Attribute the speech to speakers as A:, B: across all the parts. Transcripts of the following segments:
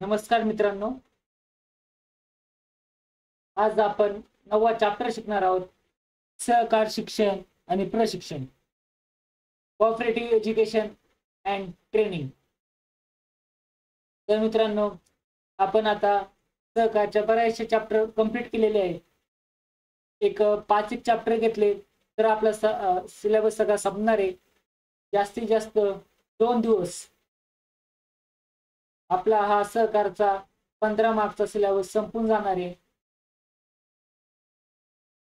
A: नमस्कार मित्रांनो, आज आपण 9वा चॅप्टर शिकणार आहोत. सहकार शिक्षण आणि प्रशिक्षण, कोऑपरेटिव्ह एज्युकेशन अँड ट्रेनिंग. तर मित्रांनो, आपण आता सहकारच्या बऱ्याचशे चॅप्टर कंप्लीट केलेले आहेत. एक 5 चॅप्टर घेतले तर आपला सिलेबस सगळा संपणार आहे. जास्तीत जास्त 2 दिवस आपला हा सहकारचा 15 मार्कचा सिलेबस संपून जाणार आहे.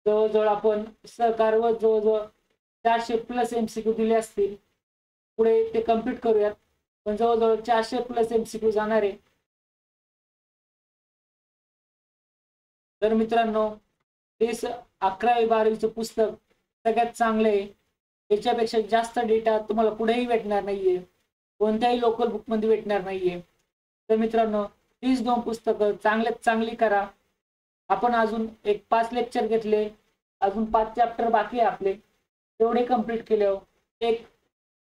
A: जवळजवळ आपण सहकार व जवळजवळ 400+ MCQ दिले असतील. पुढे ते कम्प्लीट करूयात, पण जवळजवळ 400+ MCQ जाणार आहे. तर मित्रांनो, हे 11वी-12वीचं पुस्तक सगळ्यात चांगलं आहे. याच्यापेक्षा जास्त डेटा तुम्हाला कुठेही भेटणार नाहीये, कोणत्याही लोकल बुक मध्ये भेटणार नाहीये. तर मित्रांनो, तीच 2 पुस्तकं चांगल्यात चांगली करा. आपण अजून एक 5 लेक्चर घेतले, अजून 5 चॅप्टर बाकी आहे आपले. तेवढे कंप्लीट केल्यावर एक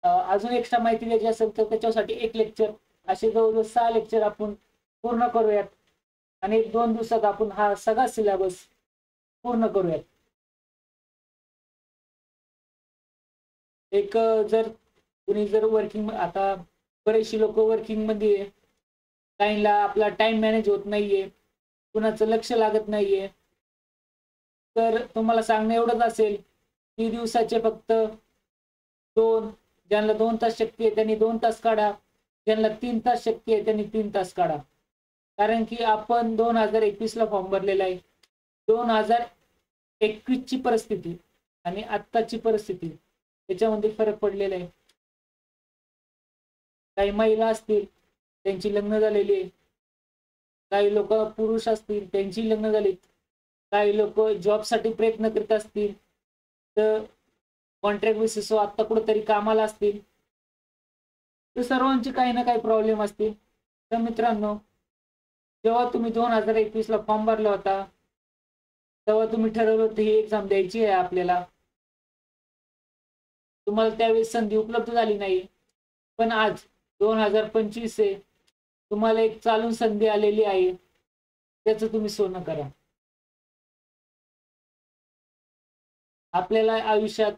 A: अजून एक्स्ट्रा माहिती द्यायची असेल तर त्याच्यासाठी एक लेक्चर, असे जवळजवळ 6 लेक्चर आपण पूर्ण करूयात आणि 2 दिवसात आपण हा सगळा सिलेबस पूर्ण करूयात. एक जर कुणी जर वर्किंग, आता बरेचशी लोक वर्किंग मध्ये, काहींना आपला टाइम मॅनेज होत नाहीये, कुणाचं लक्ष लागत नाहीये, तर तुम्हाला सांगणं एवढंच असेल की दिवसाचे फक्त 2, ज्यांना 2 तास शक्य आहे त्यांनी 2 तास काढा, ज्यांना 3 तास शक्य आहे त्यांनी 3 तास काढा. कारण की आपण 2021 ला फॉर्म भरलेला आहे. 2021 ची परिस्थिती आणि आत्ताची परिस्थिती याच्यामध्ये फरक पडलेला आहे. काही महिला असतील त्यांची लग्न झालेली आहे, काही लोक पुरुष असतील त्यांची लग्न झाली, काही लोक जॉबसाठी प्रयत्न करत असतील तर कॉन्ट्रॅक्ट बेसिसवर आता कुठेतरी कामाला असतील. तर सर्वांची काही ना काही प्रॉब्लेम असतील. तर मित्रांनो, जेव्हा तुम्ही 2021 ला फॉर्म भरला होता तेव्हा तुम्ही ठरवलं होतं ही एक्झाम द्यायची आहे आपल्याला. तुम्हाला त्यावेळेस संधी उपलब्ध झाली नाही, पण आज 2025 आहे, तुम्हाला एक चालून संधी आलेली आहे. त्याचं तुम्ही सोनं करा. आपल्याला आयुष्यात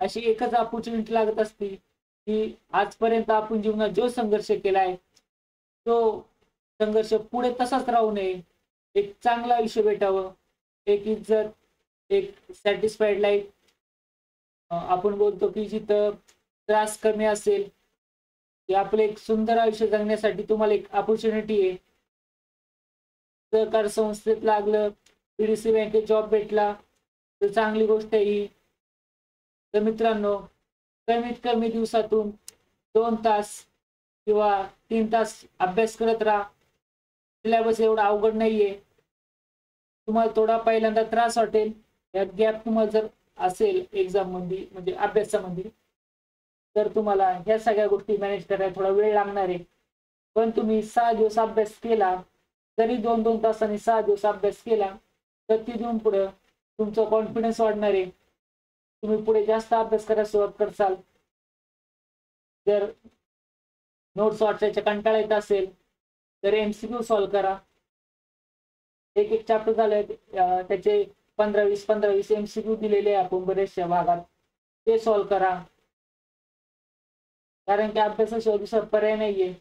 A: अशी एकच अपॉर्च्युनिटी लागत असते की आजपर्यंत आपण जीवनात जो संघर्ष केलाय तो संघर्ष पुढे तसाच राहू नये. एक चांगलं आयुष्य भेटावं, एक इज्जत, एक सॅटिस्फाईड लाईफ. आपण बोलतो की जिथं त्रास कमी असेल, की आपलं एक सुंदर आयुष्य जगण्यासाठी तुम्हाला एक अपॉर्च्युनिटी आहे. सहकार संस्थेत लागलं, पीडीसी बँकेत जॉब भेटला तर चांगली गोष्ट आहे ही. तर मित्रांनो, कमीत कमी दिवसातून 2 तास किंवा 3 तास अभ्यास करत राहा. सिलेबस एवढा अवघड नाहीये. तुम्हाला थोडा पहिल्यांदा त्रास वाटेल, या गॅप तुम्हाला जर असेल एक्झाम मध्ये म्हणजे अभ्यासामध्ये, तर तुम्हाला ह्या सगळ्या गोष्टी मॅनेज करायला थोडा वेळ लागणार आहे. पण तुम्ही 6 दिवस अभ्यास केला, जरी 2-2 तासांनी 6 दिवस अभ्यास केला तर तिथून पुढे तुमचा कॉन्फिडन्स वाढणार आहे. तुम्ही पुढे जास्त अभ्यास करायला सुरुवात करसाल. जर नोट्स वाचायचा कंटाळा येत असेल तर MCQ सॉल्व्ह करा. एक चॅप्टर झालंय त्याचे 15-20 MCQ दिलेले आहे आपण बरेचशा भागात, ते सॉल्व्ह करा. कारण की अभ्यासाशिवाय दुसरा पर्याय नाहीये.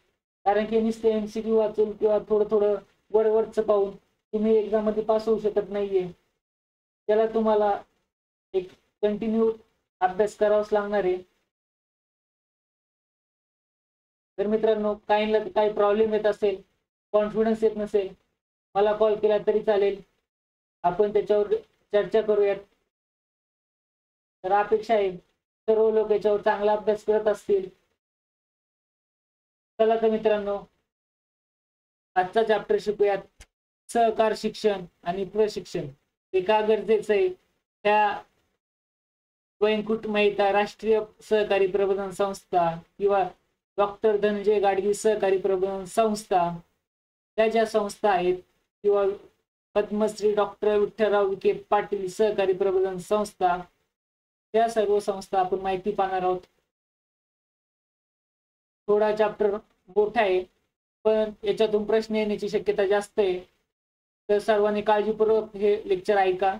A: कारण की नुसते MCQ वाचून किंवा थोडं थोडं वरवरचं पाहून तुम्ही एक्झाम मध्ये पास होऊ शकत नाहीये. त्याला तुम्हाला एक कंटिन्यू अभ्यास करावाच लागणार आहे. तर मित्रांनो, काहींना काही प्रॉब्लेम येत असेल, कॉन्फिडन्स येत नसेल, मला कॉल केला तरी चालेल, आपण त्याच्यावर चर्चा करूयात. तर अपेक्षा आहे सर्व लोक याच्यावर चांगला अभ्यास करत असतील. चला तर मित्रांनो, आजचा चॅप्टर शिकूयात. सहकार शिक्षण आणि प्रशिक्षण हे का गरजेचं आहे. त्या व्यंकुट मेहता राष्ट्रीय सहकारी प्रबोधन संस्था किंवा डॉक्टर धनंजय गाडगी सहकारी प्रबोधन संस्था, त्या ज्या संस्था आहेत, किंवा पद्मश्री डॉक्टर विठ्ठलराव विखे पाटील सहकारी प्रबोधन संस्था, त्या सर्व संस्था आपण माहिती पाहणार आहोत. थोडा चॅप्टर मोठा आहे, पण याच्यातून प्रश्न येण्याची शक्यता जास्त आहे. तर सर्वांनी काळजीपूर्वक हे लेक्चर ऐका.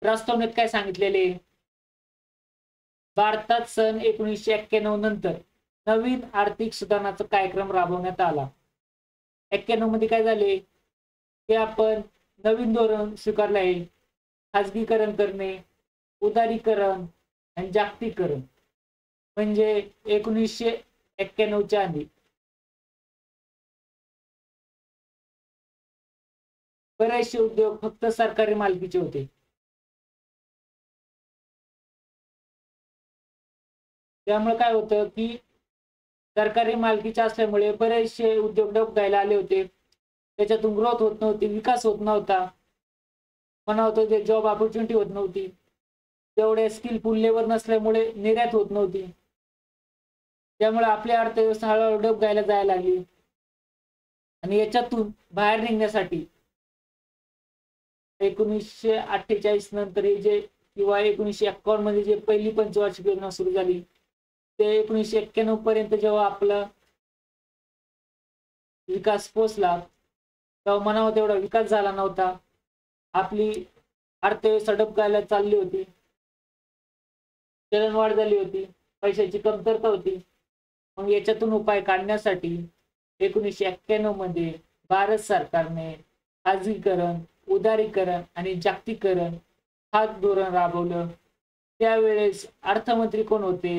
A: प्रस्तावनेत काय सांगितलेले? भारतात सन 1991 नंतर नवीन आर्थिक सुधारणाचा कार्यक्रम राबवण्यात आला. 91 मध्ये काय झाले की आपण नवीन धोरण स्वीकारले आहे. खाजगीकरण करणे, उदारीकरण आणि जागतिकीकरण. म्हणजे 1991च्या आधी बरेचसे उद्योग फक्त सरकारी मालकीचे होते. त्यामुळे काय होतं की सरकारी मालकीचे असल्यामुळे बरेचसे उद्योग डबघाईला आले होते. त्याच्यातून ग्रोथ होत नव्हती, विकास होत नव्हता, म्हणा होतं ते जॉब ऑपॉर्च्युनिटी होत नव्हती. तेवढे स्किलफुल लेबर नसल्यामुळे निर्यात होत नव्हती. त्यामुळे आपली अर्थव्यवस्था हळूहळू डबघाईला जायला लागली. आणि याच्यातून बाहेर निघण्यासाठी 1948 नंतर हे जे किंवा 1951 मध्ये जे पहिली पंचवार्षिक योजना सुरू झाली, ते 1991 पर्यंत जेव्हा आपला विकास पोचला तेव्हा म्हणावं तेवढा विकास झाला नव्हता. आपली अर्थव्यवस्था डबघाईला चालली होती, चलनवाढ झाली होती, पैशाची कमतरता होती. मग याच्यातून उपाय काढण्यासाठी 1991 मध्ये भारत सरकारने खाजगीकरण, उदारीकरण आणि जागतिकीकरण हा धोरण राबवलं. त्यावेळेस अर्थमंत्री कोण होते?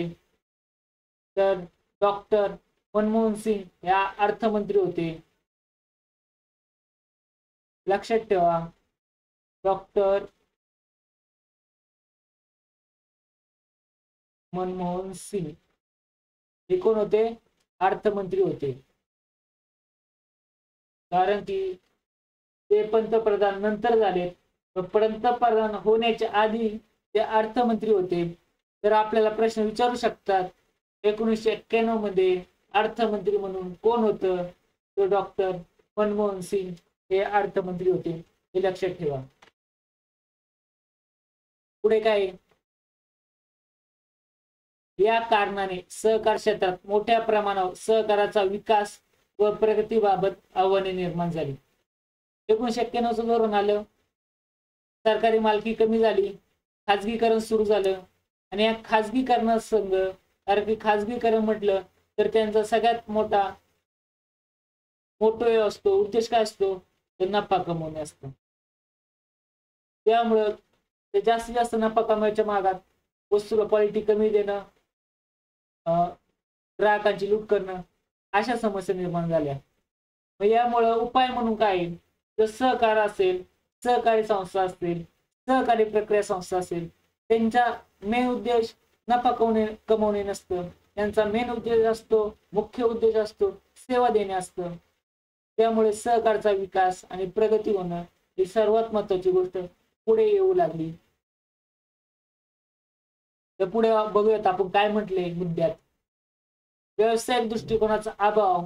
A: तर डॉक्टर मनमोहन सिंग या अर्थमंत्री होते. लक्षात ठेवा, डॉक्टर मनमोहन सिंग हे कोण होते? अर्थमंत्री होते. कारण की ते पंतप्रधान नंतर झाले, पंतप्रधान होण्याच्या आधी ते अर्थमंत्री होते. तर आपल्याला प्रश्न विचारू शकतात 1991 मध्ये अर्थमंत्री म्हणून कोण होतं? तो डॉक्टर मनमोहन सिंग हे अर्थमंत्री होते. हे लक्षात ठेवा. पुढे काय? या कारणाने सहकार क्षेत्रात मोठ्या प्रमाणावर सहकाराचा विकास व प्रगतीबाबत आव्हाने निर्माण झाली. 1991 धोरण आलं, सरकारी मालकी कमी झाली, खाजगीकरण सुरू झालं. आणि या खाजगीकरणासंग, कारण की खाजगीकरण म्हटलं तर त्यांचा सगळ्यात मोठा असतो उद्देश काय असतो? तर नफा कमवणे असतो. त्यामुळं ते जास्तीत जास्त नफा कमवायच्या मागात वस्तूला क्वालिटी कमी देणं, ग्राहकांची लूट करणं, अशा समस्या निर्माण झाल्या. मग यामुळं उपाय म्हणून काय? जर सहकार असेल, सहकारी संस्था असतील, सहकारी प्रक्रिया संस्था असेल, त्यांचा मेन उद्देश नफा कमवणे नसतं. त्यांचा मेन उद्देश असतो, मुख्य उद्देश असतो सेवा देणे असतं. त्यामुळे सहकारचा विकास आणि प्रगती होणं ही सर्वात महत्वाची गोष्ट पुढे येऊ लागली. तर पुढे बघूयात आपण काय म्हटले मुद्द्यात. व्यावसायिक दृष्टिकोनाचा अभाव,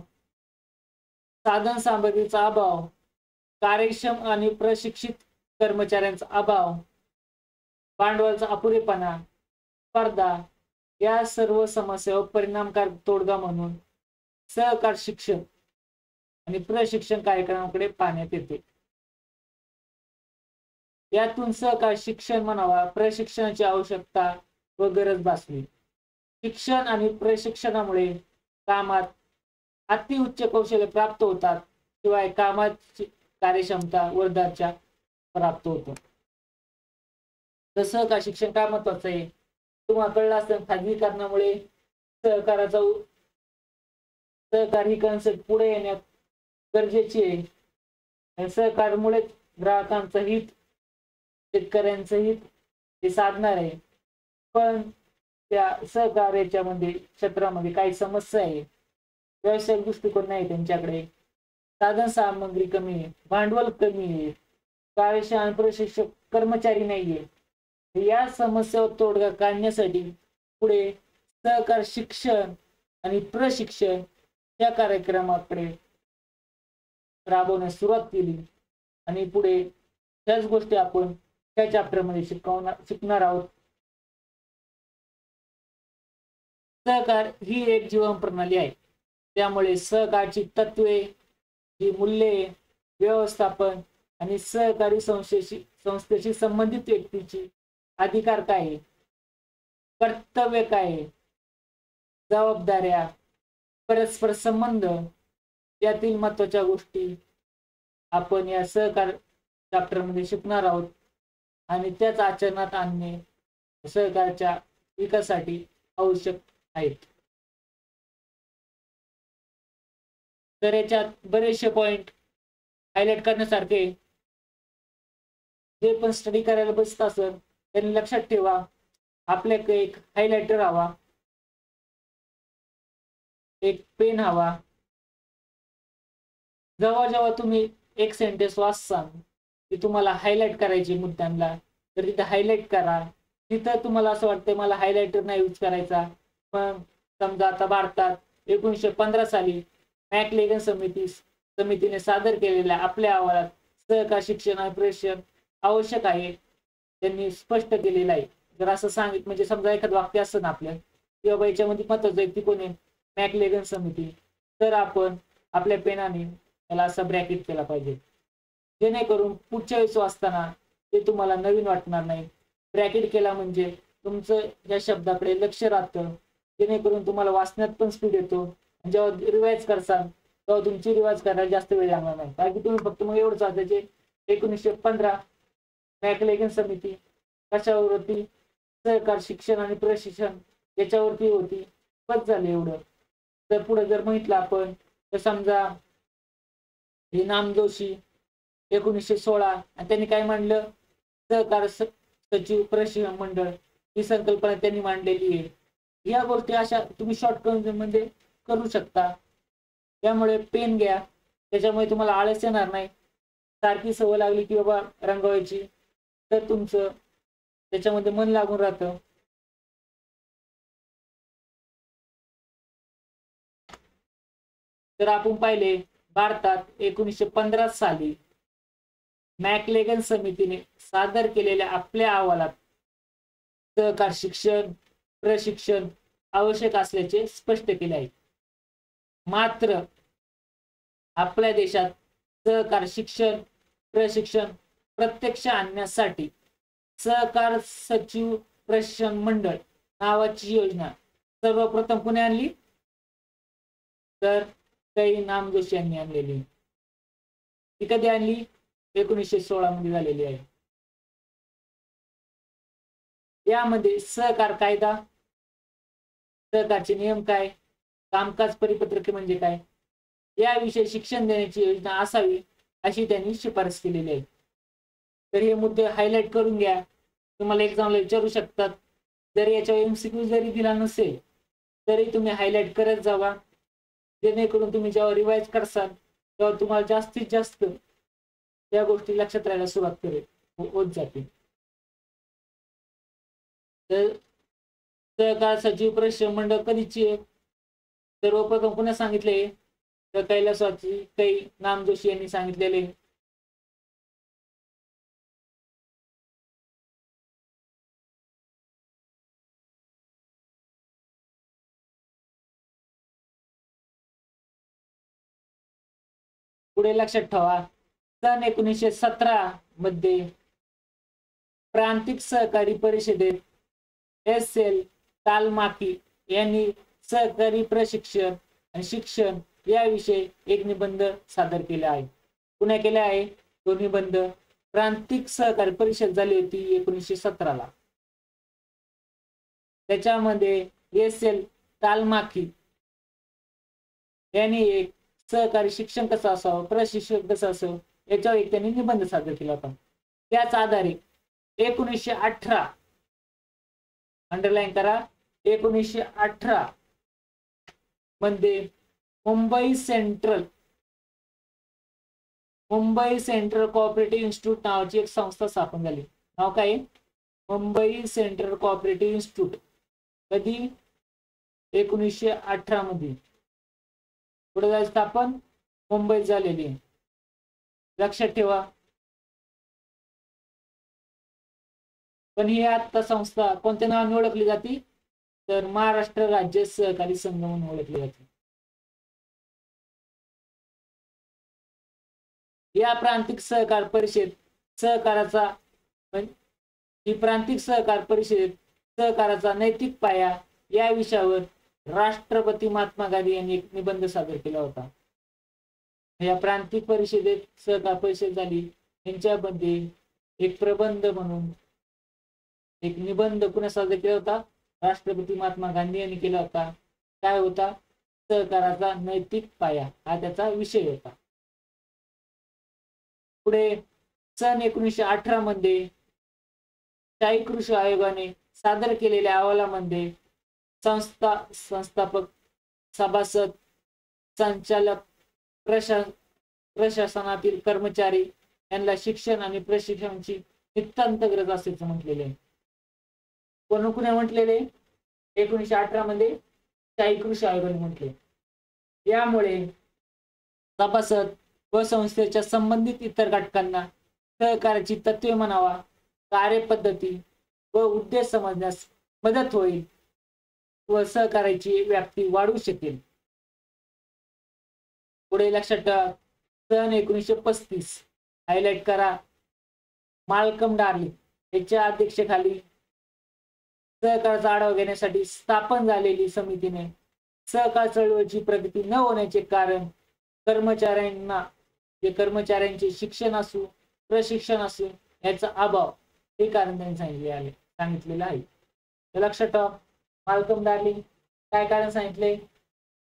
A: साधन सामग्रीचा अभाव, कार्यक्षम आणि प्रशिक्षित कर्मचाऱ्यांचा अभाव, भांडवलाचा अपुरेपणा, स्पर्धा या सर्व समस्यांवर परिणामकारक तोडगा म्हणून सहकार शिक्षण आणि प्रशिक्षण कार्यक्रमाकडे पाहण्यात येते. यातून सहकार शिक्षण म्हणावा प्रशिक्षणाची आवश्यकता व गरज भासली. शिक्षण आणि प्रशिक्षणामुळे कामात अति उच्च कौशल्य प्राप्त होतात, शिवाय कामाची कार्यक्षमता व दर्जा प्राप्त होतो. जसं का शिक्षण काय महत्वाचं आहे तुम्हाला कळलं असेल. खाजगीकरणामुळे सहकार ही कन्सेप्ट पुढे येण्यात गरजेची आहे. सहकारमुळे ग्राहकांचं हित, शेतकऱ्यांचं हित हे साधणार आहे. पण त्या सहकार्याच्या क्षेत्रामध्ये काही समस्या आहे. व्यावसायिक दृष्टिकोन नाही त्यांच्याकडे, साधन सामग्री कमी आहे, भांडवल कमी आहे, कार्यक्षम आणि प्रशिक्षक कर्मचारी नाहीये. या समस्येवर तोडगा काढण्यासाठी पुढे सहकार शिक्षण आणि प्रशिक्षण या कार्यक्रमाकडे राबवण्यास सुरुवात केली. आणि पुढे त्याच गोष्टी आपण त्या चॅप्टर मध्ये शिकणार आहोत. सहकार ही एक जीवन प्रणाली आहे. त्यामुळे सहकारची तत्वे, जी मूल्ये, व्यवस्थापन आणि सहकारी संस्थेशी संबंधित व्यक्तीची अधिकार काय आहे, कर्तव्य काय आहे, जबाबदाऱ्या, परस्पर संबंध यातील महत्वाच्या गोष्टी आपण या सहकार चॅप्टर मध्ये शिकणार आहोत आणि त्याच आचरणात आणणे सहकारच्या विकासासाठी आवश्यक आहेत. तर याच्यात बरेचसे पॉइंट हायलाइट करण्यासारखे, जे पण स्टडी करायला बसत असेल त्यांनी लक्षात ठेवा, आपल्याकडे एक हायलाइटर हवा, एक पेन हवा. जेव्हा जेव्हा तुम्ही एक सेंटेन्स वाचसाल की तुम्हाला हायलाइट करायची मुद्द्यांना, तर तिथे हायलाइट करा. तिथं तुम्हाला असं वाटतं मला हायलाइटर नाही यूज करायचा, पण समजा आता भारतात 1915 साली मॅकलेगन समितीने सादर केलेल्या आपल्या अहवालात सहकार शिक्षण आणि प्रशिक्षण आवश्यक आहे त्यांनी स्पष्ट केलेलं आहे. जर असं सांगितलं म्हणजे समजा एखादं वाक्य असतं ना आपल्या की बाबा याच्यामध्ये महत्वाचं व्यक्ती कोण आहे, मॅकलेगन समिती, तर आपण आपल्या पेनाने त्याला असं ब्रॅकेट केला पाहिजे, जेणेकरून पुढच्या वेळेस वाचताना ते तुम्हाला नवीन वाटणार नाही. ब्रॅकेट केला म्हणजे तुमचं या शब्दाकडे लक्ष राहतं, जेणेकरून तुम्हाला वाचण्यात पण स्पीड येतो. जेव्हा रिवाइज करसाल तेव्हा तुमची रिवाइज करायला जास्त वेळ लागणार नाही, कारण की तुम्ही फक्त मग एवढंच वाचायचे 1915 मॅकलेगन समिती कशावर होती, सहकार शिक्षण आणि प्रशिक्षण याच्यावरती होती, बस झालं एवढं. तर पुढे जर म्हटलं आपण तर समजा हे नामजोशी 1916 आणि त्यांनी काय मांडलं, सहकार सचिव प्रशिक्षण मंडळ ही संकल्पना त्यांनी मांडलेली आहे. या गोष्टी अशा तुम्ही शॉर्टकट मध्ये करू शकता. त्यामुळे पेन घ्या, त्याच्यामुळे तुम्हाला आळस येणार नाही. सारखी सवय लागली की बाबा रंगवायची तर तुमचं त्याच्यामध्ये मन लागून राहतं. तर आपण पाहिले भारतात 1915 साली मॅकलेगन समितीने सादर केलेल्या आपल्या अहवालात सहकार शिक्षण प्रशिक्षण आवश्यक असल्याचे स्पष्ट केले आहे. मात्र आपल्या देशात सहकार शिक्षण प्रशिक्षण प्रत्यक्ष आणण्यासाठी सहकार सचिव प्रशिक्षण मंडळ नावाची योजना सर्वप्रथम कोणी आणली, तर काही नामजोशी यांनी आणलेली. ती कधी आणली, 1916 मध्ये झालेली आहे. यामध्ये सहकार कायदा, सहकारचे नियम काय, कामकाज परिपत्रक म्हणजे काय, याविषयी शिक्षण देण्याची योजना असावी अशी त्यांनी शिफारस केलेली आहे. तर हे मुद्दे हायलाइट करून घ्या, तुम्हाला एक्झामला विचारू शकतात. जर याच्यावर एमसीक्यू जरी दिला नसेल तरी तुम्ही हायलाइट करत जावा, जेणेकरून तुम्ही जेव्हा रिवाइज करसाल तेव्हा तुम्हाला जास्तीत जास्त या गोष्टी लक्षात राहायला सुरुवात होत जाते. तर सहकार सचिव प्रशिक्षण मंडळ कधीची आहे, सर्वप्रथम पुन्हा सांगितले तर कैलासवासी काही नामजोशी यांनी सांगितलेले. पुढे लक्षात ठेवा, सन 1917 मध्ये प्रांतिक सहकारी परिषदेत एस.एल. तालमाकी यांनी सहकारी प्रशिक्षण आणि शिक्षण याविषयी एक निबंध सादर केला आहे. पुन्हा केला आहे तो निबंध. प्रांतिक सहकारी परिषद झाली होती 1917 ला. त्याच्यामध्ये एस.एल. तालमाकी यांनी एक सहकारी शिक्षण कसं असावं प्रशिक्षण कसं असावं याच्यावर एक त्यांनी निबंध सादर केला होता. त्याच आधारे 1918 अंडरलाईन करा, 1918 मध्ये मुंबई सेंट्रल कोऑपरेटिव्ह इन्स्टिट्यूट नावाची एक संस्था स्थापन झाली. नाव काय, मुंबई सेंट्रल कोऑपरेटिव्ह इन्स्टिट्यूट. कधी, 1918 मध्ये. पुढे जायचं स्थापन मुंबईत झालेली. लक्षात ठेवा. पण ही आता संस्था कोणत्या नावाने ओळखली जाते, तर महाराष्ट्र राज्य सहकारी संघ म्हणून ओळखले जाते. या प्रांतिक सहकार परिषद सहकाराचा ही प्रांतिक सहकार परिषदेत सहकाराचा नैतिक पाया या विषयावर राष्ट्रपती महात्मा गांधी यांनी एक निबंध सादर केला होता. या प्रांतिक परिषदेत सहकार परिषद झाली, यांच्यामध्ये एक प्रबंध म्हणून एक निबंध पुन्हा सादर केला होता, राष्ट्रपती महात्मा गांधी यांनी केला होता. काय होता? सहकाराचा नैतिक पाया हा त्याचा विषय होता. पुढे सन 1918 मध्ये शाही कृषी आयोगाने सादर केलेल्या अहवालामध्ये संस्थापक, सभासद, संचालक, प्रशासनातील कर्मचारी यांना शिक्षण आणि प्रशिक्षणाची नितांत गरज असल्याचं म्हटलेले आहे. कोणी म्हटलेले? 1918 मध्ये शाही कृषी आयोगाने म्हटले. यामुळे सभासद व संस्थेच्या संबंधित इतर घटकांना सहकार्याची तत्वे म्हणावा, कार्यपद्धती व उद्देश समजण्यास मदत होईल व सहकार्याची व्याप्ती वाढू शकेल. पुढे लक्षात ठेवा, सन 1935 हायलाइट करा. माल्कम डार्लिंग याच्या अध्यक्षतेखाली सहकाराचा आढावा घेण्यासाठी स्थापन झालेली समितीने सहकार चळवळीची प्रगती न होण्याचे कारण कर्मचाऱ्यांचे शिक्षण असू, प्रशिक्षण असू याचा अभाव हे कारण त्यांनी सांगितलेलं आहे. लक्षात ठेवा, माल्कम डार्लिंग काय कारण सांगितले?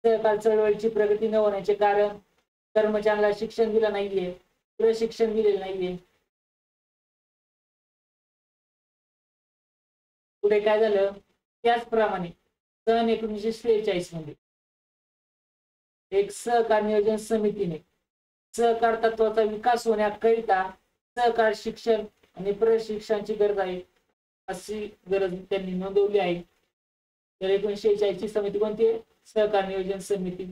A: सहकार चळवळीची प्रगती न होण्याचे कारण कर्मचाऱ्यांना शिक्षण दिलं नाहीये, प्रशिक्षण दिलेलं नाहीये. पुढे काय झालं? त्याचप्रमाणे सन 1946 मध्ये एक सहकार नियोजन समितीने सहकार तत्वाचा विकास होण्याकरिता सहकार शिक्षण आणि प्रशिक्षणाची गरज आहे अशी गरज त्यांनी नोंदवली आहे. तर 1946 ची समिती कोणती आहे? सहकार नियोजन समिती.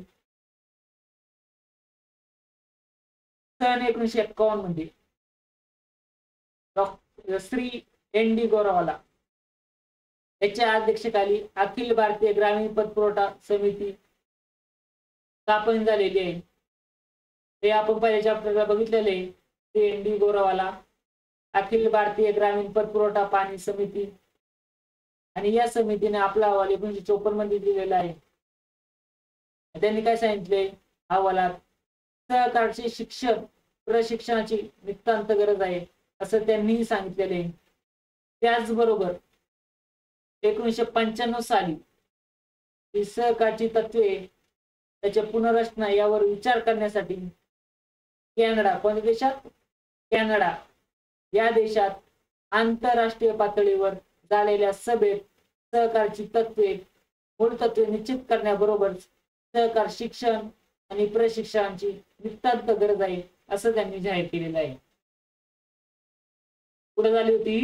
A: सन 1951 मध्ये श्री ND गोरावाला याच्या अध्यक्षतेखाली अखिल भारतीय ग्रामीण पतपुरवठा समिती स्थापन झालेली आहे. हे आपण पहिल्या चॅप्टरला बघितलेले. श्री ND गोरावाला, अखिल भारतीय ग्रामीण पतपुरवठा पाणी समिती, आणि या समितीने आपला अहवाल 1954 मध्ये दिलेला आहे. त्यांनी काय सांगितले अहवालात? सहकारचे शिक्षण प्रशिक्षणाची नितांत गरज आहे असं त्यांनी सांगितलेले. त्याचबरोबर 1995 साली ही सहकारची तत्वे त्याच्या पुनर्रचना यावर विचार करण्यासाठी कॅनडा, कोणत्या देशात? कॅनडा या देशात आंतरराष्ट्रीय पातळीवर झालेल्या सभेत सहकारची तत्वे, मूळ तत्वे निश्चित करण्याबरोबरच सहकार शिक्षण आणि प्रशिक्षणाची नितांत गरज आहे असं त्यांनी जाहीर केलेलं आहे. पुढे झाली होती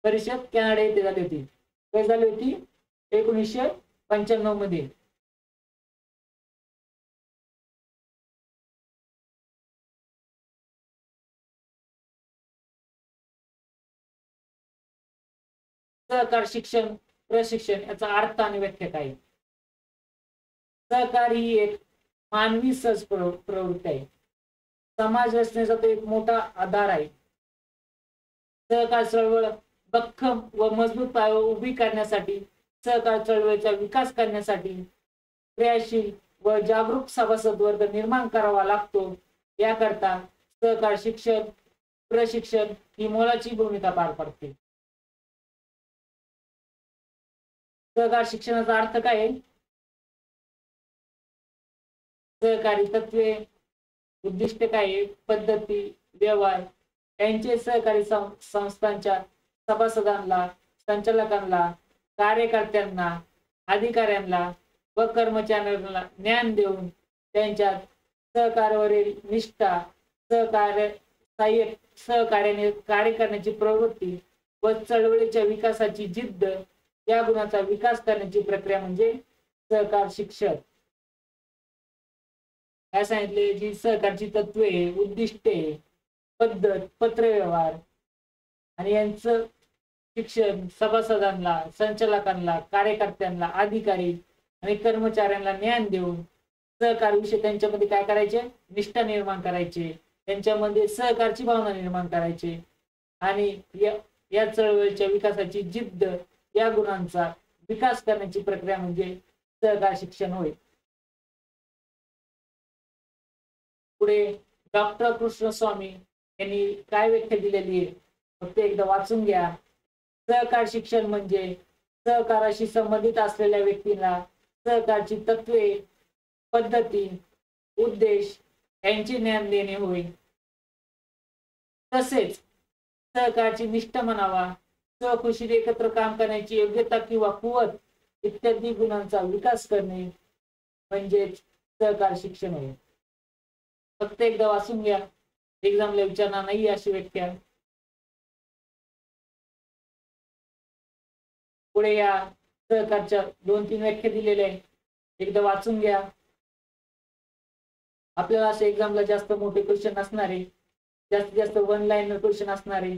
A: परिषद, कॅनडा येथे झाली होती. काय झाली होती? 1995 मध्ये. सहकार शिक्षण प्रशिक्षण याचा अर्थ आणि व्याख्या काय? सहकार ही एक मानवी सहज प्रवृत्ती आहे. समाज रचनेचा तो एक मोठा आधार आहे. सहकार चळवळ भक्कम व मजबूत पायावर उभी करण्यासाठी, सहकार चळवळीचा विकास करण्यासाठी क्रियाशील व जागरूक सभासद वर्ग निर्माण करावा लागतो. याकरता सहकार शिक्षण प्रशिक्षण ही मोलाची भूमिका पार पाडते. सहकार शिक्षणाचा अर्थ काय आहे? सहकारी तत्वे, उद्दिष्ट काय आहे, पद्धती, व्यवहार यांचे सहकारी संस्थांच्या सभासदांना, संचालकांना, कार्यकर्त्यांना, अधिकाऱ्यांना व कर्मचाऱ्यांना ज्ञान देऊन त्यांच्यात सहकार्यावरील निष्ठा, सहकार्याने कार्य करण्याची प्रवृत्ती व चळवळीच्या विकासाची जिद्द या गुणाचा विकास करण्याची प्रक्रिया म्हणजे सहकार शिक्षण. काय सांगितले? जी सहकारची तत्वे, उद्दिष्टे, पद्धत, पत्रव्यवहार आणि यांचं शिक्षण सभासदांना, संचालकांना, कार्यकर्त्यांना, अधिकारी आणि कर्मचाऱ्यांना ज्ञान देऊन सहकारविषयी त्यांच्यामध्ये काय करायचे, निष्ठा निर्माण करायचे, त्यांच्यामध्ये सहकारची भावना निर्माण करायची आणि या चळवळीच्या विकासाची जिद्द, या गुणांचा विकास करण्याची प्रक्रिया म्हणजे सहकार शिक्षण होय. पुढे डॉक्टर कृष्णस्वामी यांनी काय व्याख्या दिलेली आहे फक्त एकदा वाचून घ्या. सहकार शिक्षण म्हणजे सहकाराशी संबंधित असलेल्या व्यक्तींना सहकारची तत्वे, पद्धती, उद्देश यांचे ज्ञान देणे होय. तसेच सहकारची निष्ठा म्हणावा, सहकुशीने एकत्र काम करण्याची योग्यता किंवा कुवत इत्यादी गुणांचा विकास करणे म्हणजेच सहकार शिक्षण होय. फक्त एकदा वाचून घ्या, एक्झामला विचारणार नाही अशी व्याख्या. पुढे या सहकारच्या 2-3 व्याख्या दिलेल्या आहेत, एकदा वाचून घ्या. आपल्याला असे एक्झामला जास्त मोठे क्वेश्चन असणारे, जास्तीत जास्त 1 लाईनर क्वेश्चन असणारे.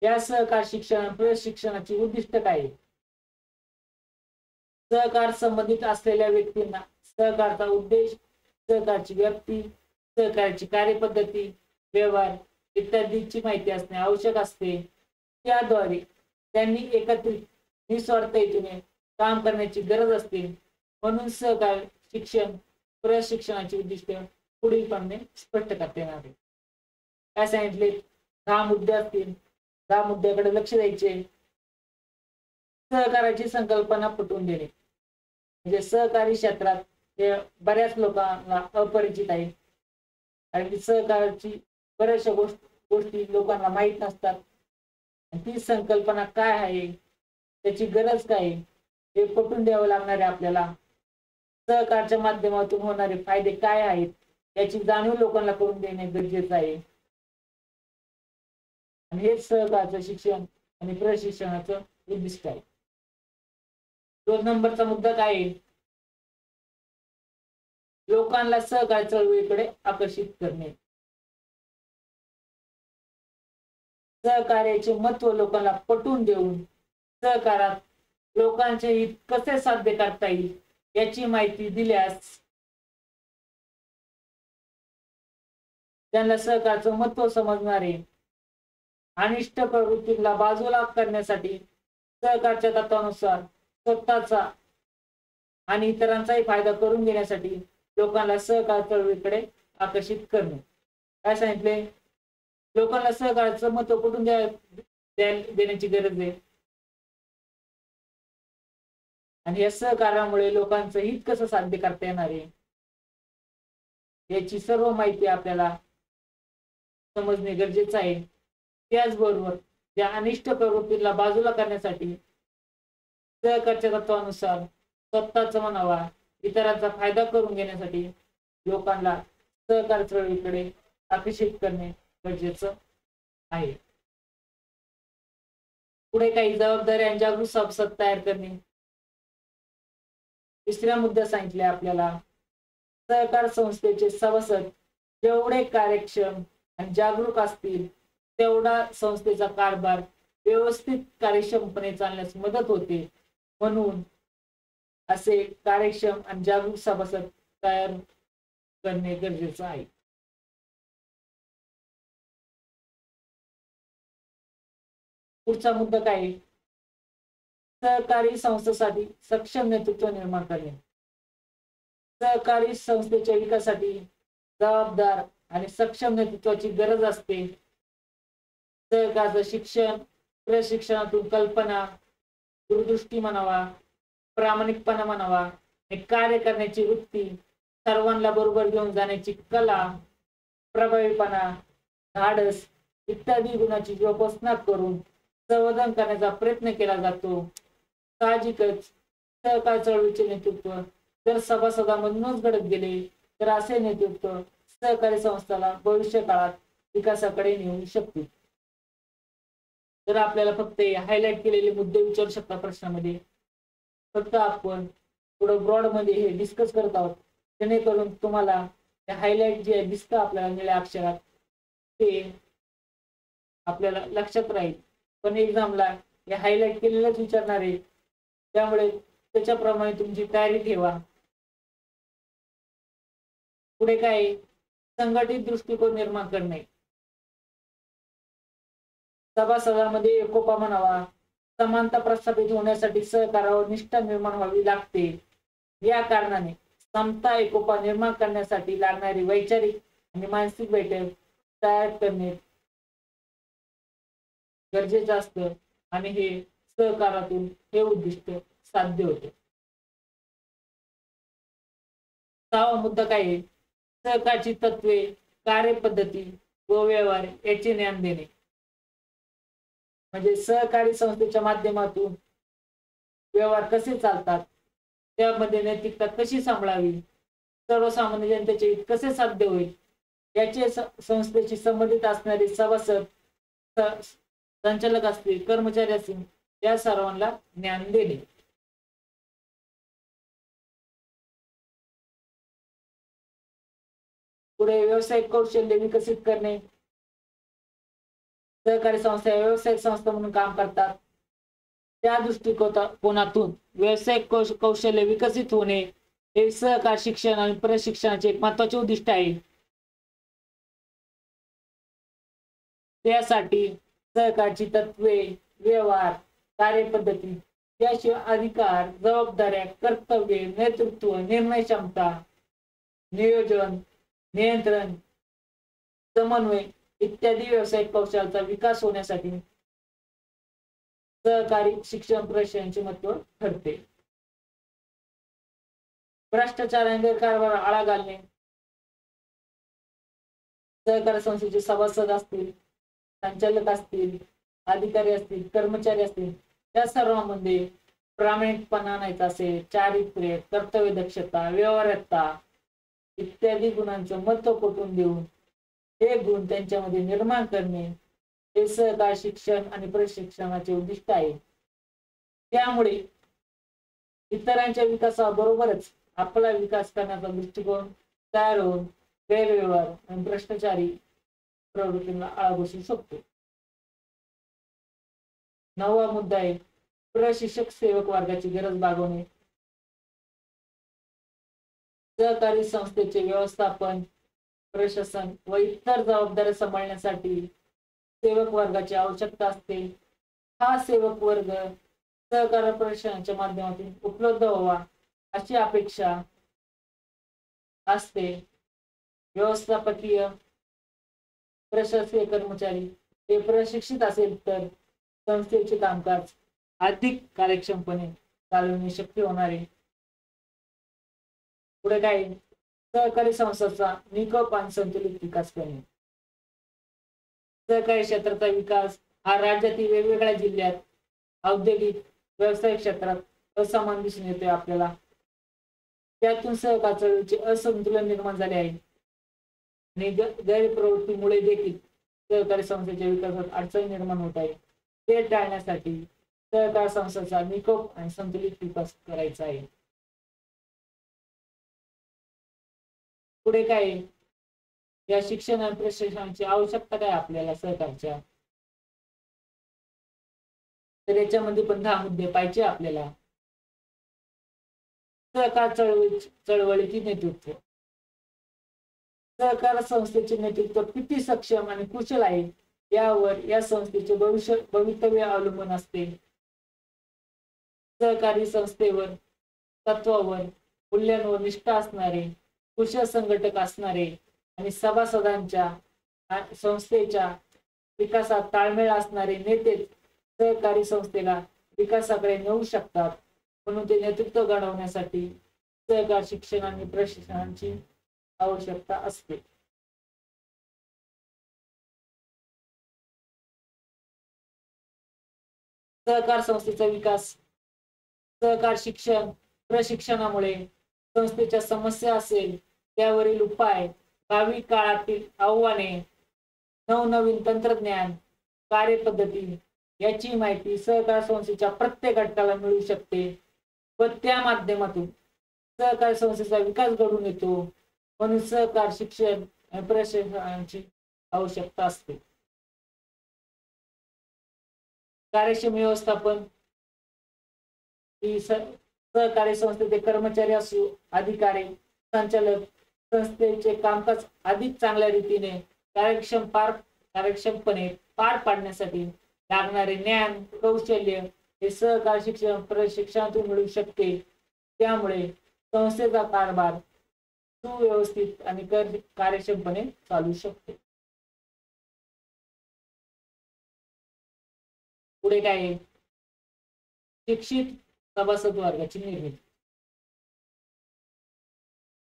A: या सहकार शिक्षण प्रशिक्षणाची उद्दिष्ट काय आहे? सहकार संबंधित असलेल्या व्यक्तींना सहकारचा उद्देश, सहकारची व्याप्ती, सहकाराची कार्यपद्धती, व्यवहार इत्यादीची माहिती असणे आवश्यक असते. त्याद्वारे त्यांनी एकत्रित निस्वार्थ हेतूने काम करण्याची गरज असते. म्हणून सहकार शिक्षण प्रशिक्षणाची उद्दिष्ट पुढीलप्रमाणे स्पष्ट करता येणार आहे. काय सांगितले? 10 मुद्दे असतील, 10 मुद्द्याकडे लक्ष द्यायचे. सहकाराची संकल्पना पटवून देणे म्हणजे सहकारी क्षेत्रात हे बऱ्याच लोकांना अपरिचित आहे आणि सहकाराची बऱ्याचशा गोष्टी लोकांना माहीत नसतात. ती संकल्पना काय आहे, त्याची गरज काय आहे हे पटवून द्यावं लागणार आहे आपल्याला. सहकारच्या माध्यमातून होणारे फायदे काय आहेत याची जाणीव लोकांना करून देणे गरजेचं आहे. आणि हेच सहकारचं शिक्षण आणि प्रशिक्षणाचं उद्दिष्ट आहे. 2 नंबरचा मुद्दा काय आहे? लोकांना सहकार चळवळीकडे आकर्षित करणे. सहकार्याचे महत्व लोकांना पटवून देऊन सहकारात लोकांचे हित कसे साध्य करता येईल याची माहिती दिल्यास त्यांना सहकारचं महत्व समजणारे, अनिष्ट प्रवृत्तीला बाजूला करण्यासाठी सहकारच्या तत्वानुसार स्वतःचा आणि इतरांचाही फायदा करून घेण्यासाठी लोकांना सहकार चळवळीकडे आकर्षित करणे. काय सांगितले? लोकांना सहकाराचं महत्व पटवून देण्याची गरज आहे आणि या सहकारामुळे लोकांचं हित कसं साध्य करता येणार आहे याची सर्व माहिती आपल्याला समजणे गरजेचं आहे. त्याचबरोबर या अनिष्ट प्रवृत्तीला बाजूला करण्यासाठी सहकारच्या तत्वानुसार स्वतःचा म्हणावा इतरांचा फायदा करून घेण्यासाठी लोकांना सहकार चळवळीकडे आकर्षित करणे गरजेचं आहे. पुढे काही जबाबदारी आणि जागरूक सभासद तयार करणे. 3ऱ्या मुद्द्यात सांगितले आपल्याला सहकार संस्थेचे सभासद जेवढे कार्यक्षम आणि जागरूक असतील तेवढा संस्थेचा कारभार व्यवस्थित कार्यक्षमपणे चालण्यास मदत होते. म्हणून असे कार्यक्षम आणि जागरूक सभासद तयार करणे गरजेचं आहे. पुढचा मुद्दा काय? सहकारी संस्थेसाठी सक्षम नेतृत्व निर्माण करणे. सहकारी संस्थेच्या विकासासाठी जबाबदार आणि सक्षम नेतृत्वाची गरज असते. सहकारचं शिक्षण प्रशिक्षणातून कल्पना, दूरदृष्टी म्हणावा, प्रामाणिकपणा म्हणावा आणि कार्य करण्याची वृत्ती, सर्वांना बरोबर घेऊन जाण्याची कला, प्रभावीपणा, धाडस इत्यादी गुणांची जोपासना करून संवर्धन करण्याचा प्रयत्न केला जातो. साहजिकच सहकार चळवळीचे नेतृत्व जर सभासदांमधूनच घडत गेले तर असे नेतृत्व सहकारी संस्थाला भविष्य काळात विकासाकडे नेऊ शकते. तर आपल्याला फक्त हायलाइट केलेले मुद्दे विचारू शकता प्रश्नामध्ये. फक्त आपण थोडं ब्रॉड मध्ये हे डिस्कस करत आहोत जेणेकरून तुम्हाला हायलाइट जे दिसतं आपल्याला निळ्या अक्षरात ते आपल्याला लक्षात राहील. पण एक्झामला हे हायलाइट केलेलंच विचारणार आहे, त्यामुळे त्याच्याप्रमाणे तुमची तयारी ठेवा. पुढे काय, संघटित दृष्टिकोन निर्माण करणे. सभासदांमध्ये एकोपा म्हणावा, समानता प्रस्थापित होण्यासाठी सहकार्यावर निष्ठा निर्माण व्हावी लागते. या कारणाने समता एकोपा निर्माण करण्यासाठी लागणारी वैचारिक आणि मानसिक बैठक तयार करणे गरजेचं असतं आणि हे सहकारातून हे उद्दिष्ट साध्य होते. 6वा मुद्दा काय आहे, सहकारची तत्वे, कार्यपद्धती व व्यवहार याचे ज्ञान देणे. म्हणजे सहकारी संस्थेच्या माध्यमातून व्यवहार कसे चालतात, त्यामध्ये नैतिकता कशी सांभाळावी, सर्वसामान्य जनतेचे हित कसे साध्य होईल याचे संस्थेशी संबंधित असणारे सभासद, संचालक असतील, कर्मचारी असतील, या सर्वांना ज्ञान देणे. पुढे व्यावसायिक कौशल्य विकसित करणे. सहकारी संस्था व्यावसायिक संस्था म्हणून काम करतात, त्या दृष्टिकोनातून व्यावसायिक कौशल्य विकसित होणे हे सहकार शिक्षण आणि प्रशिक्षणाचे एक महत्त्वाचे उद्दिष्ट आहे. त्यासाठी सहकारची तत्वे, व्यवहार, कार्यपद्धती याशिवाय अधिकार, जबाबदाऱ्या, कर्तव्ये, नेतृत्व, निर्णय क्षमता, नियोजन, नियंत्रण, समन्वय इत्यादी व्यावसायिक कौशल्याचा विकास होण्यासाठी सहकारी शिक्षण प्रशिक्षणाचे महत्त्व ठरते. भ्रष्टाचार आणि गैरकारभार आळा घालणे. सहकारी संस्थेचे सभासद असतील, संचालक असतील, अधिकारी असतील, कर्मचारी असतील, या सर्वांमध्ये प्रामाणिकपणा आणायचा असेल, चारित्र्य, कर्तव्य दक्षता, व्यवहार्यता इत्यादी गुणांचं महत्त्व पटवून देऊन हे गुण त्यांच्यामध्ये निर्माण करणे हे सहकार शिक्षण आणि प्रशिक्षणाचे उद्दिष्ट आहे. त्यामुळे इतरांच्या विकासाबरोबरच आपला विकास करण्याचा दृष्टिकोन तयार होऊन गैरव्यवहार आणि भ्रष्टाचारी प्रवृत्तींना आळा बसू शकतो. 9वा मुद्दा आहे, प्रशिक्षक सेवक वर्गाची गरज भागवणे. सहकारी संस्थेचे व्यवस्थापन, प्रशासन व इतर जबाबदाऱ्या सांभाळण्यासाठी सेवक वर्गाची आवश्यकता असते. हा सेवक वर्ग सहकार प्रशिक्षणाच्या माध्यमातून उपलब्ध व्हावा अशी अपेक्षा असते. व्यवस्थापकीय प्रशासकीय कर्मचारी हे प्रशिक्षित असेल तर संस्थेचे कामकाज अधिक कार्यक्षमपणे चालवणे शक्य होणार आहे. पुढे काय, सहकारी संस्थांचा निकोप आणि संतुलित विकास करणे. सहकारी क्षेत्राचा विकास हा राज्यातील वेगवेगळ्या जिल्ह्यात औद्योगिक व्यावसायिक क्षेत्रात असमान दिसून येतोय आपल्याला. त्यातून सहकार चळवळीचे असंतुलन निर्माण झाले आहे आणि गैरप्रवृत्तीमुळे देखील सहकारी संस्थेच्या विकासात अडचणी निर्माण होत आहे. ते टाळण्यासाठी सहकार संस्थांचा निकोप आणि संतुलित विकास करायचा आहे. पुढे काय, या शिक्षण आणि प्रशिक्षणाची आवश्यकता काय आपल्याला सहकारच्या, तर याच्यामध्ये पण 10 मुद्दे पाहिजे आपल्याला. सहकार चळवळीचे नेतृत्व. सहकार संस्थेचे नेतृत्व किती सक्षम आणि कुशल आहे यावर या संस्थेचे भवितव्य अवलंबून असते. सहकारी संस्थेवर, तत्वावर, मूल्यांवर निष्ठा असणारे, कुशल संघटक असणारे आणि सभासदांच्या संस्थेच्या विकासात ताळमेळ असणारे नेते सहकारी संस्थेला विकासाकडे नेऊ शकतात. म्हणून ते नेतृत्व घडवण्यासाठी सहकार शिक्षण आणि प्रशिक्षणाची आवश्यकता असते. सहकार संस्थेचा विकास. सहकार शिक्षण प्रशिक्षणामुळे संस्थेच्या समस्या असेल त्यावरील उपाय, भावी काळातील आव्हाने, नवनवीन तंत्रज्ञान, कार्यपद्धती याची माहिती सहकार संस्थेच्या प्रत्येक घटकाला मिळू शकते व त्या माध्यमातून सहकारी संस्थेचा विकास घडून येतो. म्हणून सहकार शिक्षण आणि प्रशिक्षणाची आवश्यकता असते. कार्यक्षम व्यवस्थापन ही सहकारी संस्थेचे कर्मचारी असो, अधिकारी, संचालक संस्थेचे कामकाज अधिक चांगल्या रीतीने कार्यक्षमपणे पार पाडण्यासाठी लागणारे ज्ञान कौशल्य हे सहकार शिक्षण प्रशिक्षणातून मिळू शकते. त्यामुळे संस्थेचा कारभार सुव्यवस्थित आणि कार्यक्षमपणे चालू शकतो. पुढे काय आहे? शिक्षित सभासद वर्गाची निर्मिती.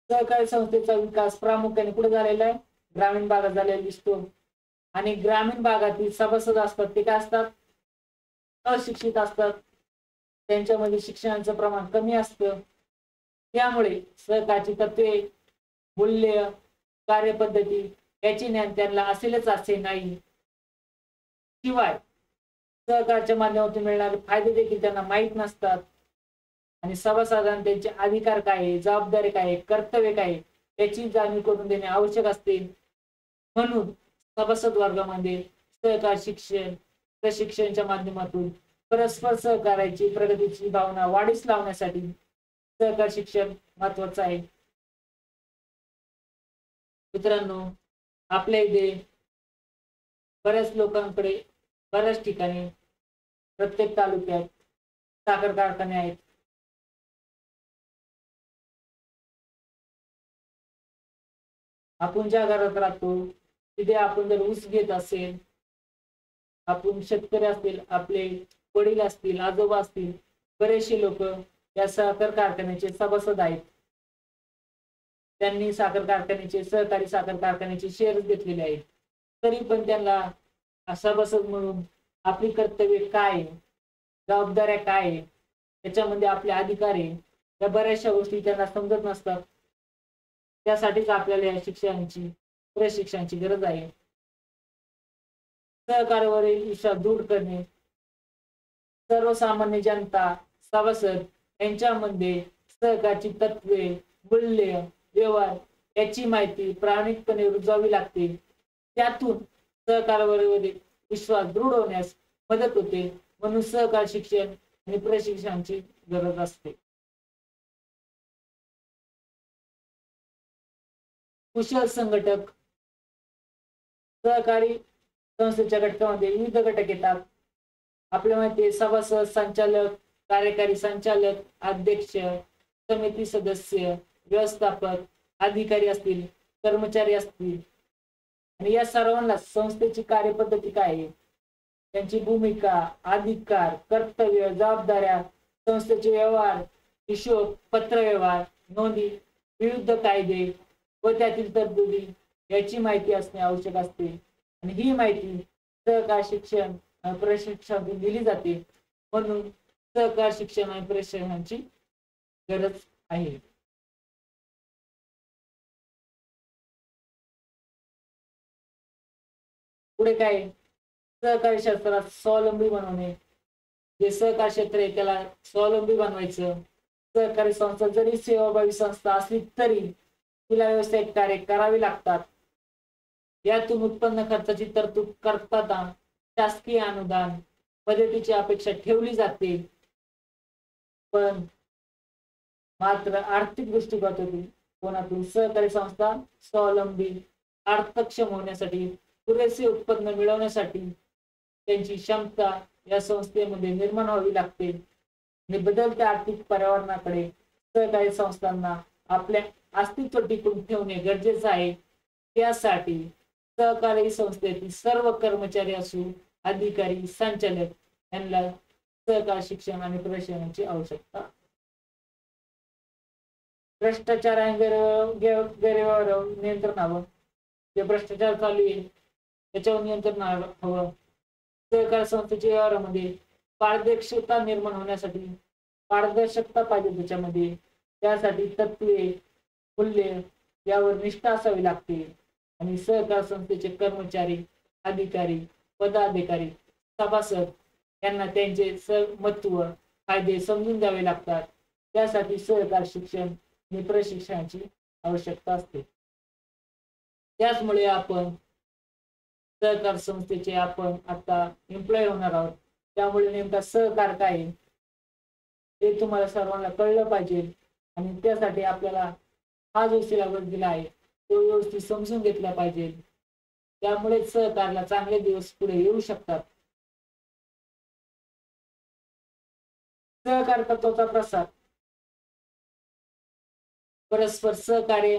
A: सहकारी संस्थेचा विकास प्रामुख्याने कुठे झालेला आहे? ग्रामीण भागात झालेला दिसतो. आणि ग्रामीण भागातील सभासद असतात ते काय असतात? अशिक्षित असतात. त्यांच्यामध्ये शिक्षणाचं प्रमाण कमी असतं. त्यामुळे सहकारची तत्वे, मूल्य, कार्यपद्धती याचे ज्ञान त्यांना असेलच असे नाही. शिवाय सहकारच्या माध्यमातून मिळणारे फायदे देखील त्यांना माहीत नसतात. आणि सभासदांना त्यांचे अधिकार काय आहे, जबाबदारी काय आहे, कर्तव्य काय आहे याची जाणीव करून देणे आवश्यक असते. म्हणून सभासद वर्गामध्ये सहकार शिक्षण प्रशिक्षणाच्या माध्यमातून परस्पर सहकार्याची प्रगतीची भावना वाढीस लावण्यासाठी सहकार शिक्षण महत्वाचं आहे. मित्रांनो, आपल्या इथे बऱ्याच लोकांकडे बऱ्याच ठिकाणी प्रत्येक तालुक्यात साखर कारखाने आहेत. आपण ज्या घरात राहतो तिथे आपण जर ऊस घेत असेल, आपण शेतकरी असतील, आपले वडील असतील, आजोबा असतील, बरेचसे लोक या साखर कारखान्याचे सभासद आहेत. त्यांनी साखर कारखान्याचे सहकारी साखर कारखान्याचे शेअर घेतलेले आहेत. तरी पण त्यांना सभासद म्हणून आपली कर्तव्य काय, जबाबदाऱ्या काय, त्याच्यामध्ये आपले अधिकार आहे, या बऱ्याचशा गोष्टी त्यांना समजत नसतात. त्यासाठीच आपल्याला या शिक्षणाची प्रशिक्षणाची गरज आहे. सहकार्यावरील विश्वास दूर करणे, सर्वसामान्य जनता सभासद यांच्यामध्ये सहकारची तत्वे, मूल्य, व्यवहार याची माहिती प्रामाणिकपणे रुजवावी लागते. त्यातून सहकार्यावरील विश्वास दृढ होण्यास मदत होते. म्हणून सहकार शिक्षण आणि प्रशिक्षणाची गरज असते. कुशल संघटक. सहकारी संस्थेच्या घटकामध्ये विविध घटक येतात. आपल्या माहिती सभासद, संचालक, कार्यकारी संचालक, अध्यक्ष, समिती सदस्य, व्यवस्थापक, अधिकारी असतील, कर्मचारी असतील. आणि या सर्वांना संस्थेची कार्यपद्धती काय आहे, त्यांची भूमिका, अधिकार, कर्तव्य, जबाबदाऱ्या, संस्थेचे व्यवहार, हिशोब, पत्रव्यवहार, नोंदी, विविध कायदे व त्यातील तरतुदी याची माहिती असणे आवश्यक असते. आणि ही माहिती सहकार शिक्षण प्रशिक्षणातून दिली जाते. म्हणून सहकार शिक्षण आणि प्रशिक्षणाची गरज आहे. पुढे काय? सहकारी क्षेत्रात स्वावलंबी बनवणे. जे सहकार क्षेत्र आहे त्याला स्वावलंबी बनवायचं. सहकारी संस्था जरी सेवाभावी संस्था असली तरी तिला व्यावसायिक कार्य करावे लागतात. यातून उत्पन्न खर्चाची तरतूद करताना शासकीय अनुदान मदतीची अपेक्षा ठेवली जाते. पण मात्र आर्थिक दृष्टिकोनातून कोणातून सहकारी संस्था स्वावलंबी अर्थक्षम होण्यासाठी, पुरेसे उत्पन्न मिळवण्यासाठी त्यांची क्षमता या संस्थेमध्ये निर्माण व्हावी लागते. आणि बदलत्या आर्थिक पर्यावरणाकडे सहकारी संस्थांना आपल्या अस्तित्व टिकून ठेवणे गरजेचे आहे. त्यासाठी सहकारी संस्थेतील सर्व कर्मचारी असो, अधिकारी, संचालक यांना सहकार शिक्षण आणि प्रशिक्षणाची आवश्यकता. भ्रष्टाचार आणि गैरव्यवहार नियंत्रण हवं. जे भ्रष्टाचार चालू आहे त्याच्यावर नियंत्रण हवं. सहकार संस्थेच्या व्यवहारामध्ये पारदर्शकता निर्माण होण्यासाठी पारदर्शकता पाहिजे. त्यासाठी तत्वे, मूल्य यावर निष्ठा असावी लागते. आणि सहकार संस्थेचे कर्मचारी, अधिकारी, पदाधिकारी, सभासद यांना त्यांचे महत्व, फायदे समजून द्यावे लागतात. त्यासाठी सहकार शिक्षण आणि प्रशिक्षणाची आवश्यकता असते. त्याचमुळे आपण सहकार संस्थेचे आपण आता एम्प्लॉय होणार आहोत. त्यामुळे नेमका सहकार काय हे तुम्हाला सर्वांना कळलं पाहिजे आणि त्यासाठी आपल्याला हा जो सिलेबस दिला आहे तो व्यवस्थित समजून घेतला पाहिजे. त्यामुळे सहकारला चांगले दिवस पुढे येऊ शकतात. सहकार तत्वाचा प्रसार, परस्पर सहकार्य,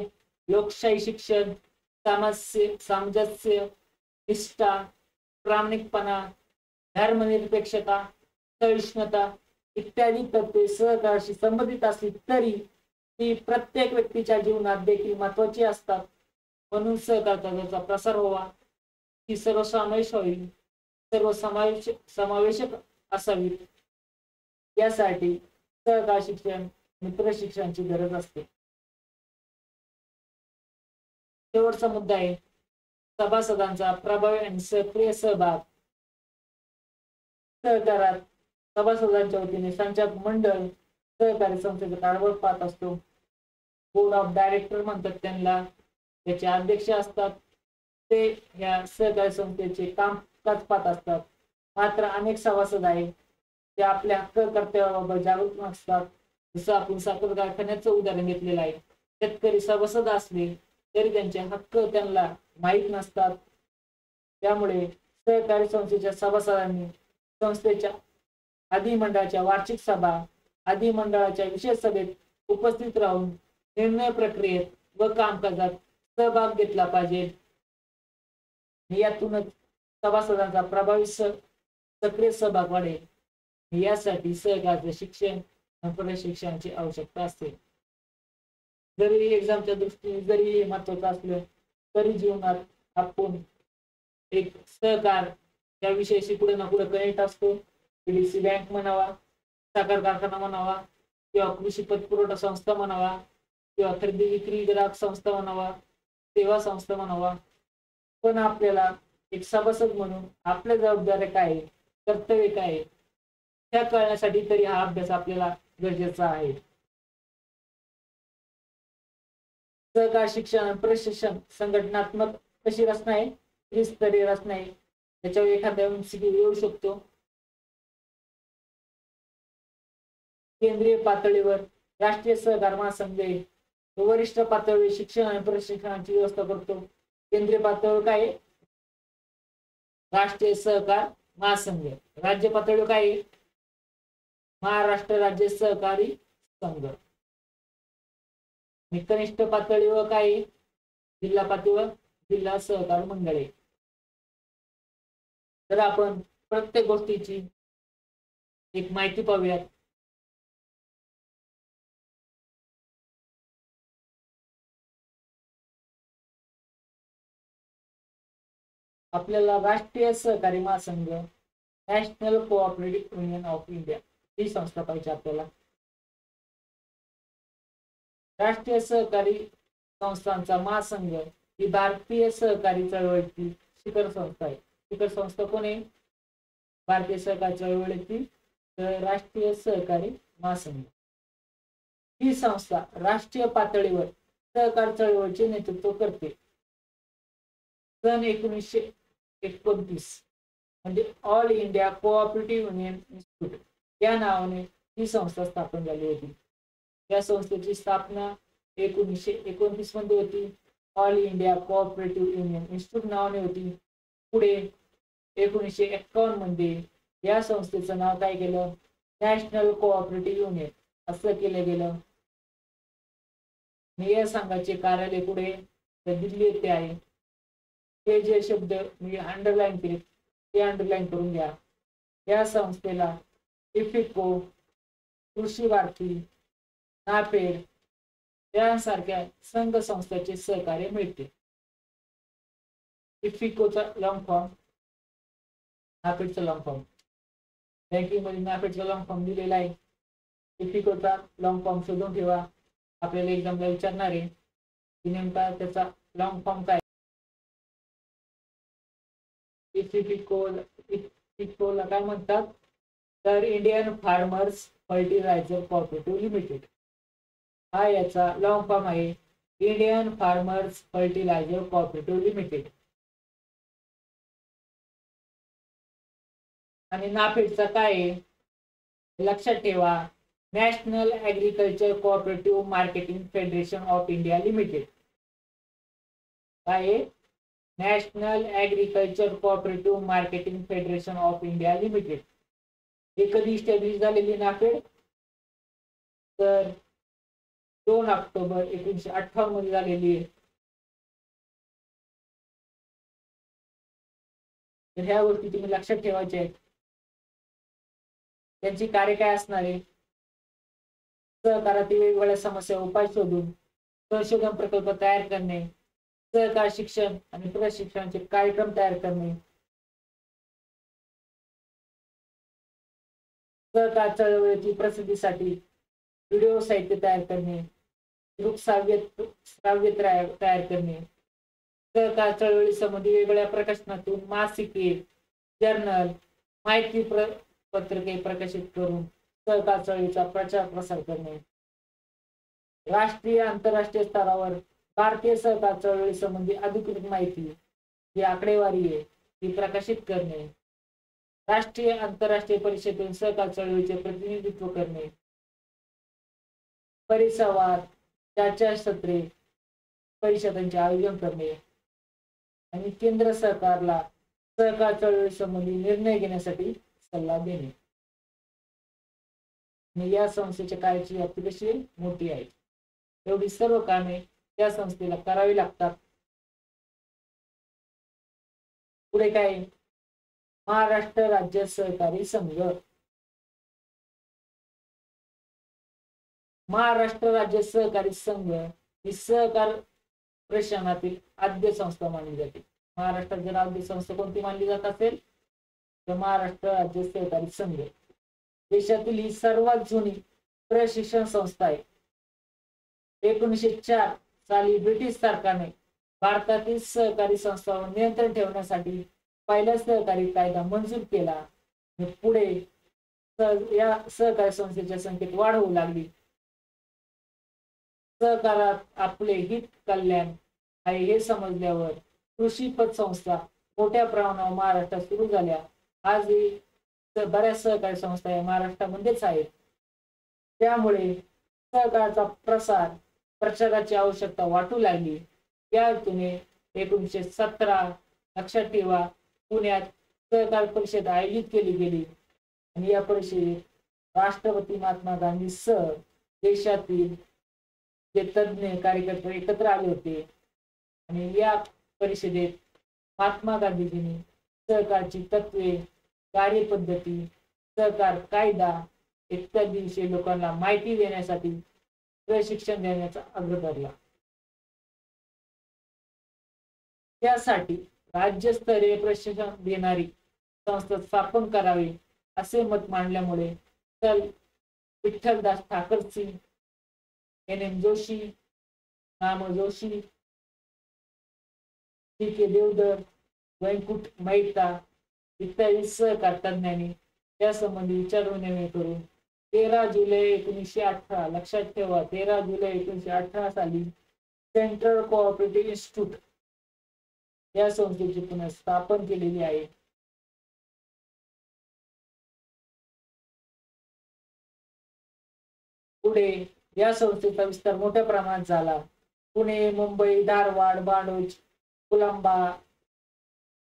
A: लोकशाही शिक्षण, सामंजस्य, निष्ठा, प्रामाणिकपणा, धर्मनिरपेक्षता, सहिष्णुता इत्यादी तत्वे सहकाराशी संबंधित असली तरी ती प्रत्येक व्यक्तीच्या जीवनात देखील महत्वाची असतात. म्हणून सहकार तत्वाचा प्रसार व्हावा, ती सर्वसमावेश व्हावी, समावेशक असावी. यासाठी सहकार शिक्षण आणि प्रशिक्षणाची गरज असते. शेवटचा मुद्दा आहे सभासदांचा प्रभावी आणि सक्रिय सहभाग. सहकारात सभासदांच्या वतीने संचालक मंडळ सहकारी संस्थेचा कारभार पाहत असतो. बोर्ड ऑफ डायरेक्टर म्हणतात त्यांना, त्याचे अध्यक्ष असतात. ते या सहकारी संस्थेचे कामकाज पाहत असतात. मात्र अनेक सभासद आहेत ते आपल्या हक्क कर्तव्याबाबत जागरूक नसतात. जसं आपण साखर कारखान्याचं उदाहरण घेतलेलं आहे. शेतकरी सभासद असले तरी त्यांचे हक्क त्यांना माहीत नसतात. त्यामुळे सहकारी संस्थेच्या सभासदांनी संस्थेच्या अधिमंडळाच्या वार्षिक सभा, अधिमंडळाच्या विशेष सभेत उपस्थित राहून निर्णय प्रक्रियेत व कामकाजात सहभाग घेतला पाहिजे. यातूनच सभासदांचा प्रभावी सक्रिय सहभाग वाढेल. यासाठी सहकार्य शिक्षण आणि प्रशिक्षणाची आवश्यकता असते. जरी एक्झामच्या दृष्टीने जरी महत्वाचं असलं तरी जीवनात आपण एक सहकार या विषयाशी कुठे ना कुठे कनेक्ट असतो. पीडीसी बँक म्हणावा, साखर कारखाना म्हणावा, किंवा कृषी पतपुरवठा संस्था म्हणावा, किंवा खरेदी विक्री ग्राहक संस्था म्हणावा, सेवा संस्था म्हणावा. पण आपल्याला एक सभासद म्हणून आपल्या जबाबदाऱ्या काय, कर्तव्य काय त्या कळण्यासाठी तरी हा अभ्यास आपल्याला गरजेचा आहे. सहकार शिक्षण प्रशिक्षण संघटनात्मक कशी रचना आहे, त्रिस्तरीय रचना आहे. त्याच्यावर एखाद्या MCQ येऊ शकतो. केंद्रीय पातळीवर राष्ट्रीय सहकार महासंघ वरिष्ठ पातळीवर शिक्षण आणि प्रशिक्षणाची व्यवस्था करतो. केंद्रीय पातळीवर काय, राष्ट्रीय सहकार महासंघ. राज्य पातळीवर काय, महाराष्ट्र राज्य सहकारी संघ. कनिष्ठ पातळीवर काय, जिल्हा पातळीवर जिल्हा सहकार मंडळे. तर आपण प्रत्येक गोष्टीची एक माहिती पाहूयात. आपल्याला राष्ट्रीय सहकारी महासंघ, national cooperative union of India ही संस्था पाहिजे आपल्याला. राष्ट्रीय सहकारी संस्थांचा महासंघ ही भारतीय सहकारी चळवळीची शिखर संस्था आहे. शिखर संस्था कोण आहे, भारतीय सहकारी चळवळीची राष्ट्रीय सहकारी महासंघ. ही संस्था राष्ट्रीय पातळीवर सहकार चळवळीचे नेतृत्व करते. सन 1929 म्हणजे all India cooperative union institute या नावाने ही संस्था स्थापन झाली होती. या संस्थेची स्थापना 1929 मध्ये होती. All India cooperative union institute नावाने होती. पुढे 1951 मध्ये या संस्थेचं नाव काय केलं, नॅशनल कोऑपरेटिव्ह युनियन असं केलं गेलं. या संघाचे कार्यालय पुढे दिल्ली येथे आहे. हे जे शब्द मी अंडरलाईन केले ते अंडरलाईन करून घ्या. या संस्थेला इफिको, कृषी भारती, नाफेड यासारख्या संघ संस्थांचे सहकार्य मिळते. इफिकोचा लॉंग फॉर्म, नाफेडचा लॉंग फॉर्म. बँकिंग मध्ये नाफेडचा लॉंग फॉर्म दिलेला आहे. इफिकोचा लॉंग फॉर्म शोधून ठेवा. आपल्याला एक्झामला विचारणार आहे की नेमका त्याचा लॉंग फॉर्म काय. इफिकोला काय म्हणतात तर Indian farmers fertiliser cooperative limited. हा याचा लॉंग फॉर्म आहे, Indian farmers fertiliser cooperative limited. आणि नाफेडचा काय आहे लक्षात ठेवा, national agriculture cooperative marketing federation of India limited. काय आहे, national agriculture cooperative marketing federation of India limited. हे कधी इस्टॅब्लिश झालेली नाफेड, तर 2 ऑक्टोबर 1958 मध्ये झालेली आहे. तर ह्या गोष्टी तुम्ही लक्षात ठेवायच्या आहेत. त्यांची कार्य काय असणार आहे, सहकारातील वेगवेगळ्या समस्या उपाय शोधून संशोधन प्रकल्प तयार करणे, सहकार शिक्षण आणि प्रशिक्षणाचे कार्यक्रम तयार करणे, सहकार चळवळीची प्रसिद्धीसाठी व्हिडिओ साहित्य तयार करणे, श्राव्य तयार करणे, सहकार चळवळी संबंधी वेगवेगळ्या प्रकाशनातून मासिके, जर्नल, माहिती पत्रके प्रकाशित करून सहकार चळवळीचा प्रचार प्रसार करणे, राष्ट्रीय आंतरराष्ट्रीय स्तरावर भारतीय सहकार चळवळी संबंधी अधिकृत माहिती जी आकडेवारी आहे ती प्रकाशित करणे, राष्ट्रीय आंतरराष्ट्रीय परिषदेतून सहकार चळवळीचे प्रतिनिधित्व करणे, परिसंवाद, चर्चासत्रे, परिषदांचे आयोजन करणे आणि केंद्र सरकारला सहकार चळवळी संबंधी निर्णय घेण्यासाठी सल्ला देणे. आणि या संस्थेच्या कार्याची व्याप्ती कशी मोठी आहे. एवढी सर्व कामे या संस्थेला करावी लागतात. पुढे काय, महाराष्ट्र राज्य सहकारी संघ. महाराष्ट्र राज्य सहकारी संघ ही सहकार प्रशासनातील आद्य संस्था मानली जाते. महाराष्ट्रात जर आद्य संस्था कोणती मानली जात असेल तर महाराष्ट्र राज्य सहकारी संघ. देशातील ही सर्वात जुनी प्रशिक्षण संस्था आहे. 1904 साली ब्रिटिश सरकारने भारतातील सहकारी संस्थांवर नियंत्रण ठेवण्यासाठी पहिला सहकारी कायदा मंजूर केला. पुढे या सहकारी संस्थेच्या संख्येत वाढ होऊ लागली. सहकारात आपले हित कल्याण आहे हे समजल्यावर कृषी पतसंस्था मोठ्या प्रमाणावर महाराष्ट्रात सुरू झाल्या. आजही बऱ्याच सहकारी संस्था या महाराष्ट्रामध्येच आहेत. त्यामुळे सहकाराचा प्रचाराची आवश्यकता वाटू लागली. या हेतूने 1917 लक्षात ठेवा पुण्यात सहकार परिषद आयोजित केली गेली आणि या परिषदेत राष्ट्रपती महात्मा गांधी सह देशातील जे तज्ञ कार्यकर्ते एकत्र आले होते आणि या परिषदेत महात्मा गांधीजींनी सहकारची तत्वे, कार्यपद्धती, सहकार कायदा इत्यादी विषयी लोकांना माहिती देण्यासाठी प्रशिक्षण देण्याचा आग्रह धरला. त्यासाठी राज्यस्तरीय प्रशिक्षण देणारी संस्था स्थापन करावी असे मत मांडल्यामुळे विठ्ठलदास ठाकरसी, NM जोशी, नाम जोशी, TK देवधर, वैकुंठ मेहता इत्यादी सहकार तज्ञांनी त्यासंबंधी विचारविनिमय करून 13 जुलै 1918 लक्षात ठेवा 13 जुलै 1918 साली सेंट्रल कोऑपरेटिव्ह इन्स्टिट्यूट या संस्थेची पुन्हा स्थापन केलेली आहे. पुढे या संस्थेचा विस्तार मोठ्या प्रमाणात झाला. पुणे, मुंबई, धारवाड, बांडोज, कोलंबा,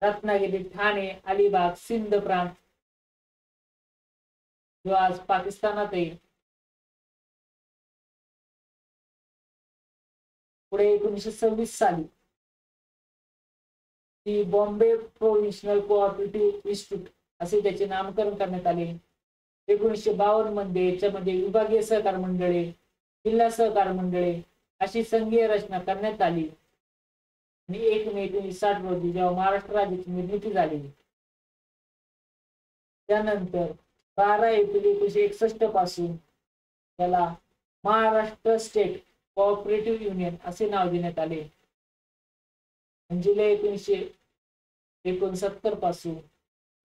A: रत्नागिरी, ठाणे, अलिबाग, सिंध प्रांत जो आज पाकिस्तानात आहे. पुढे 1926 साली ती बॉम्बे प्रोव्हिन्शियल कोऑपरेटिव्ह इन्स्टिट्यूट असे त्याचे नामकरण करण्यात आले. 1952 मध्ये याच्यामध्ये विभागीय सहकार मंडळे, जिल्हा सहकार मंडळे अशी संघीय रचना करण्यात आली आणि 1 मे 1960 रोजी जेव्हा महाराष्ट्र राज्याची निर्मिती झाली त्यानंतर 12 एप्रिल 1961 पासून त्याला महाराष्ट्र स्टेट कोऑपरेटिव्ह युनियन असे नाव देण्यात आले. जुलै 1969 पासून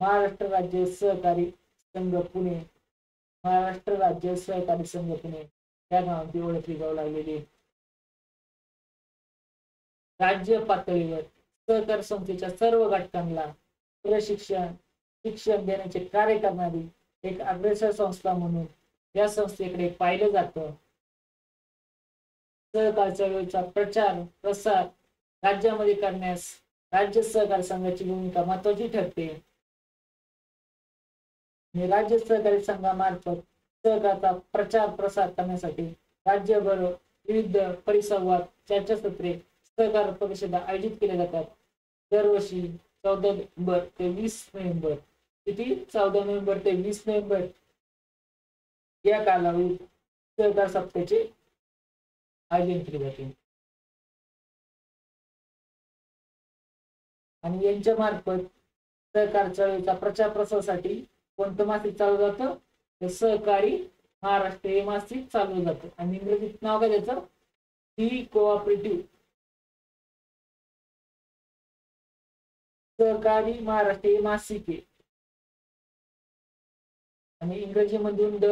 A: महाराष्ट्र राज्य सहकारी संघ पुणे, महाराष्ट्र राज्य सहकारी संघ पुणे या नावाची ओळखली जाऊ लागलेली आहे. राज्य पातळीवर सहकार संस्थेच्या सर्व घटकांना प्रशिक्षण शिक्षण देण्याचे कार्य करणारी एक अग्रेसर संस्था म्हणून या संस्थेकडे पाहिलं जातं. सहकार चळवळीचा प्रचार प्रसार राज्यामध्ये करण्यास राज्य सहकार संघाची भूमिका महत्वाची ठरते. राज्य सहकारी संघामार्फत सहकाराचा प्रचार प्रसार करण्यासाठी राज्यभर विविध परिसंवाद चर्चासत्रे सहकार परिषदा आयोजित केल्या जातात. दरवर्षी 14 नोव्हेंबर ते 20 नोव्हेंबर किती 14 नोव्हेंबर ते 20 नोव्हेंबर या कालावधीत सहकार सप्ताहाचे आयोजन केले जाते. आणि यांच्या मार्फत सहकार चळवळीचा प्रचार प्रसारासाठी कोणतं मासिक चालू जातं तर सहकारी महाराष्ट्र हे मासिक चालू जातं. आणि इंग्रजीत नाव काय त्याचं दी कोऑपरेटिव्ह सहकारी महाराष्ट्र हे मासिक आहे. आणि इंग्रजी मधून द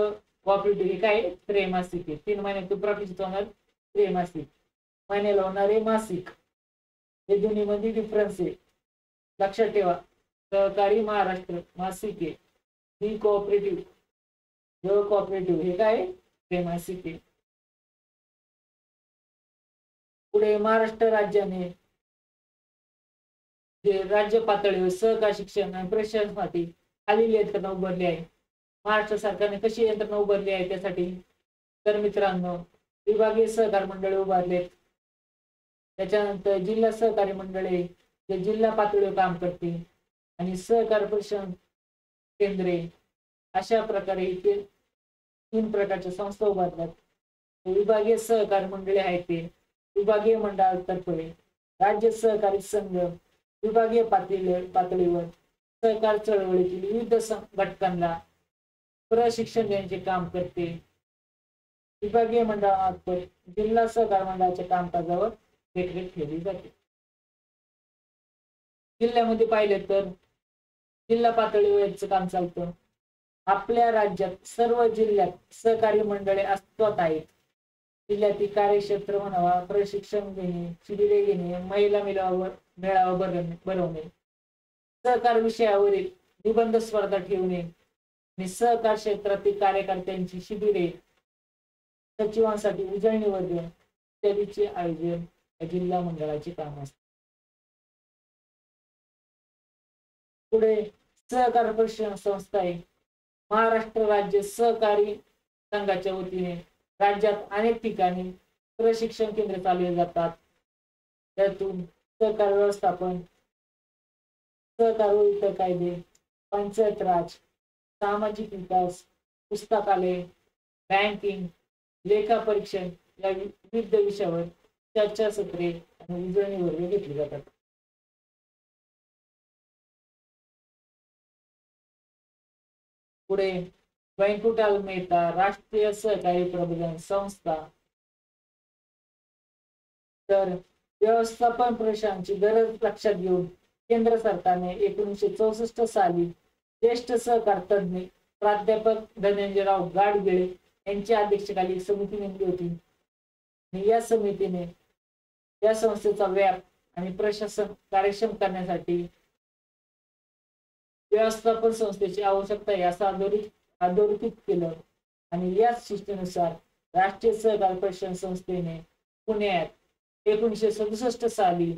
A: कोऑपरेटिव्ह हे काय त्रैमासिक आहे. 3 महिन्यात प्रकाशित होणार त्रैमासिक, महिन्याला होणारे मासिक, हे दोन्ही मध्ये डिफरन्स आहे लक्षात ठेवा. सहकारी महाराष्ट्र मासिक आहे, दी कोऑपरेटिव्ह द कोऑपरेटिव्ह हे काय त्रैमासिक आहे. पुढे महाराष्ट्र राज्याने जे राज्य पातळीवर सहकार शिक्षण आणि प्रशिक्षणासाठी खालील यंत्रणा उभारली आहे. महाराष्ट्र सरकारने कशी यंत्रणा उभारली आहे त्यासाठी तर मित्रांनो विभागीय सहकार मंडळे उभारलेत. त्याच्यानंतर जिल्हा सहकारी मंडळे जे जिल्हा पातळीवर काम करते आणि सहकार प्रशिक्षण केंद्रे अशा प्रकारे इथे 3 प्रकारच्या संस्था उभारतात. विभागीय सहकारी मंडळे आहेत ते विभागीय मंडळातर्फे राज्य सहकारी संघ विभागीय पातळीवर सहकार चळवळीतील विविध घटकांना प्रशिक्षण देण्याचे काम करते. विभागीय मंडळामार्फत जिल्हा सहकार मंडळाच्या कामकाजावर देखरेख ठेवली जाते. जिल्ह्यामध्ये पाहिले तर जिल्हा पातळीवरचं काम चालतं. आपल्या राज्यात सर्व जिल्ह्यात सहकारी मंडळे अस्तित्वात आहेत. जिल्ह्यातील कार्यक्षेत्र म्हणावा प्रशिक्षण घेणे, शिबिरे घेणे, महिला मेळावा भरवणे, सहकार विषयावरील निबंध स्पर्धा ठेवणे आणि सहकार क्षेत्रातील कार्यकर्त्यांची शिबिरे, सचिवांसाठी उजळणी वर्ग इत्यादीचे आयोजन जिल्हा मंडळाचे काम असते. पुढे सहकार प्रशिक्षण संस्था आहे. महाराष्ट्र राज्य सहकारी संघाच्या वतीने राज्यात अनेक ठिकाणी प्रशिक्षण केंद्र चालवले जातात. त्यातून सहकार व्यवस्थापन, सहकार व इतर कायदे, पंचायत राज, सामाजिक विकास, पुस्तकालय, बँकिंग, लेखा परीक्षण या विविध विषयावर चर्चासत्रे आणि उजळणी वर्ग घेतली जातात. पुढे व्यंकटलाल मेहता राष्ट्रीय सहकारी प्रबोधन संस्था. तर व्यवस्थापन प्रशासनाची गरज लक्षात घेऊन केंद्र सरकारने 1964 साली ज्येष्ठ सहकार तज्ञ प्राध्यापक धनंजयराव गाडगिळे यांच्या अध्यक्षतेखाली एक समिती नेमली होती. आणि या समितीने या संस्थेचा व्याप आणि प्रशासन कार्यक्षम करण्यासाठी व्यवस्थापन संस्थेची आवश्यकता आहे असं अधोरेखित केलं. आणि याच शिस्तीनुसार राष्ट्रीय सहकार प्रशिक्षण संस्थेने पुण्यात 1967 साली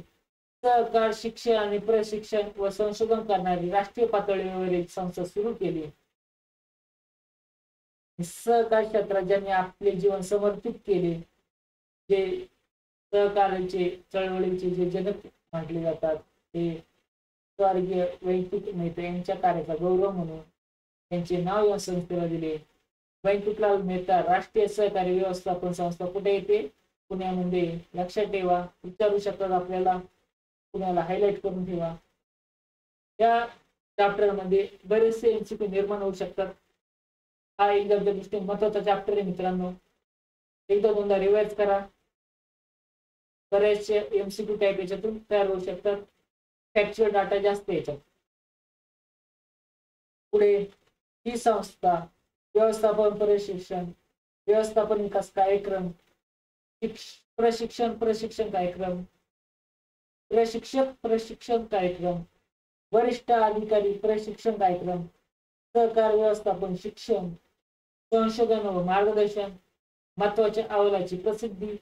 A: सहकार शिक्षण आणि प्रशिक्षण व संशोधन करणारी राष्ट्रीय पातळीवर एक संस्था सुरू केली. सहकार क्षेत्रात ज्यांनी आपले जीवन समर्पित केले, जे सहकाराचे चळवळीचे जे जनक म्हटले जातात ते स्वर्गीय व्यंकट मेहता यांच्या कार्याचा गौरव म्हणून त्यांचे नाव या संस्थेला दिले. व्यंकटलाल मेहता राष्ट्रीय सहकारी व्यवस्थापन संस्था कुठे येते? पुण्यामध्ये. लक्षात ठेवा, विचारू शकतात आपल्याला, पुण्याला हायलाइट करून ठेवा. या चॅप्टर मध्ये बरेचसे एमसीक्यू निर्माण होऊ शकतात. हा एक्झामच्या दृष्टीने महत्वाचा चॅप्टर आहे मित्रांनो. एकदा दोनदा रिवाइज करा. बरेचसे एमसीक्यू टाईप याच्यातून तयार होऊ शकतात. फॅक्च्युअल डाटा जास्त याच्यात. पुढे ही संस्था व्यवस्थापन प्रशिक्षण व्यवस्थापन विकास कार्यक्रम, प्रशिक्षण कार्यक्रम, प्रशिक्षण कार्यक्रम, वरिष्ठ अधिकारी प्रशिक्षण कार्यक्रम, सहकार व्यवस्थापन शिक्षण, संशोधन व मार्गदर्शन, महत्वाच्या अहवालाची प्रसिद्धी,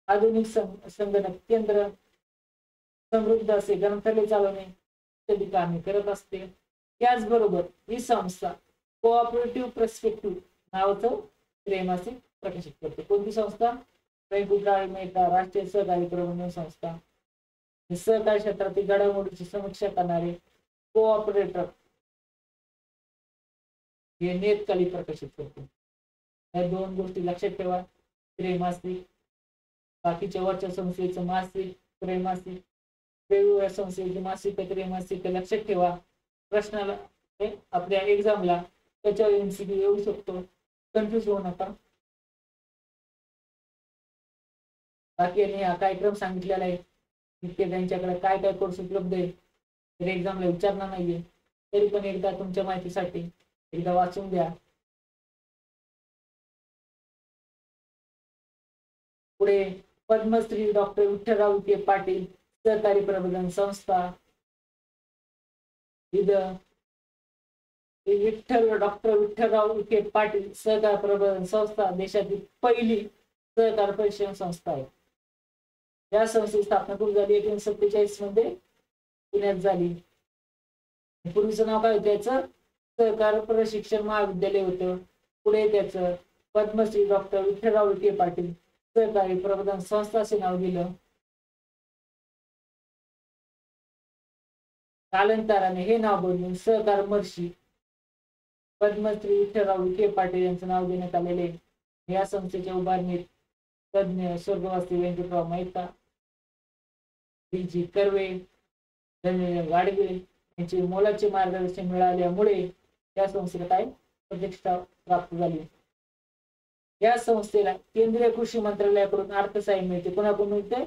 A: आधुनिक संगणक केंद्र, समृद्ध असे ग्रंथालय चालवणे इत्यादी कामे करत असते. त्याचबरोबर ही संस्था कोऑपरेटिव्ह पर्स्पेक्टिव्ह नावाचं त्रैमासिक प्रकाशित करते. कोणती संस्था? वैकुंठराव मेहता राष्ट्रीय सहकारी प्रबंधन संस्था. सहकारी क्षेत्रातील घडामोडीची समीक्षा करणारे कोऑपरेटर हे नियतकालिक प्रकाशित करते. या दोन गोष्टी लक्षात ठेवा. त्रैमासिक, बाकीच्या वरच्या संस्थेचं मासिक, त्रैमासिक, वेगवेगळ्या संस्थेचे मासिक, त्रैमासिक लक्षात ठेवा. प्रश्नाला आपल्या एक्झामला त्याच्यावर MCQ येऊ शकतो. कन्फ्युज होऊ नका. बाकी हा कार्यक्रम सांगितलेला आहे. इतके त्यांच्याकडे काय काय कोर्स उपलब्ध आहे तर एक्झामला विचारणार नाहीये. तरी पण एकदा तुमच्या माहितीसाठी एकदा वाचून द्या. पुढे पद्मश्री डॉक्टर विठ्ठलराव विखे पाटील सहकारी प्रबंधन संस्था. डॉक्टर विठ्ठलराव विखे पाटील सहकार प्रबंधन संस्था देशातील पहिली सहकार प्रशिक्षण संस्था आहे. या संस्थेची स्थापना कुठे झाली? 1947 मध्ये पुण्यात झाली. पूर्वीचं नाव काय होतं त्याचं? सहकार प्रशिक्षण महाविद्यालय होतं. पुढे त्याचं पद्मश्री डॉक्टर विठ्ठलराव विखे पाटील सहकारी प्रबंधन संस्था असे नाव दिलं. कालांतराने हे नाव बदलून सहकार महर्षी पद्मश्री विठ्ठलराव विखे पाटील यांचं नाव देण्यात आलेले. या संस्थेच्या उभारणीत तज्ञ स्वर्गवासी व्यंकटराव मेहता, D.G. कर्वे, धनंजय गाडगे यांचे मोलाचे मार्गदर्शन मिळाल्यामुळे या संस्थेला काय प्रतिष्ठा प्राप्त झाली. या संस्थेला केंद्रीय कृषी मंत्रालयाकडून अर्थसहाय्य मिळते. कोणाकडून मिळते?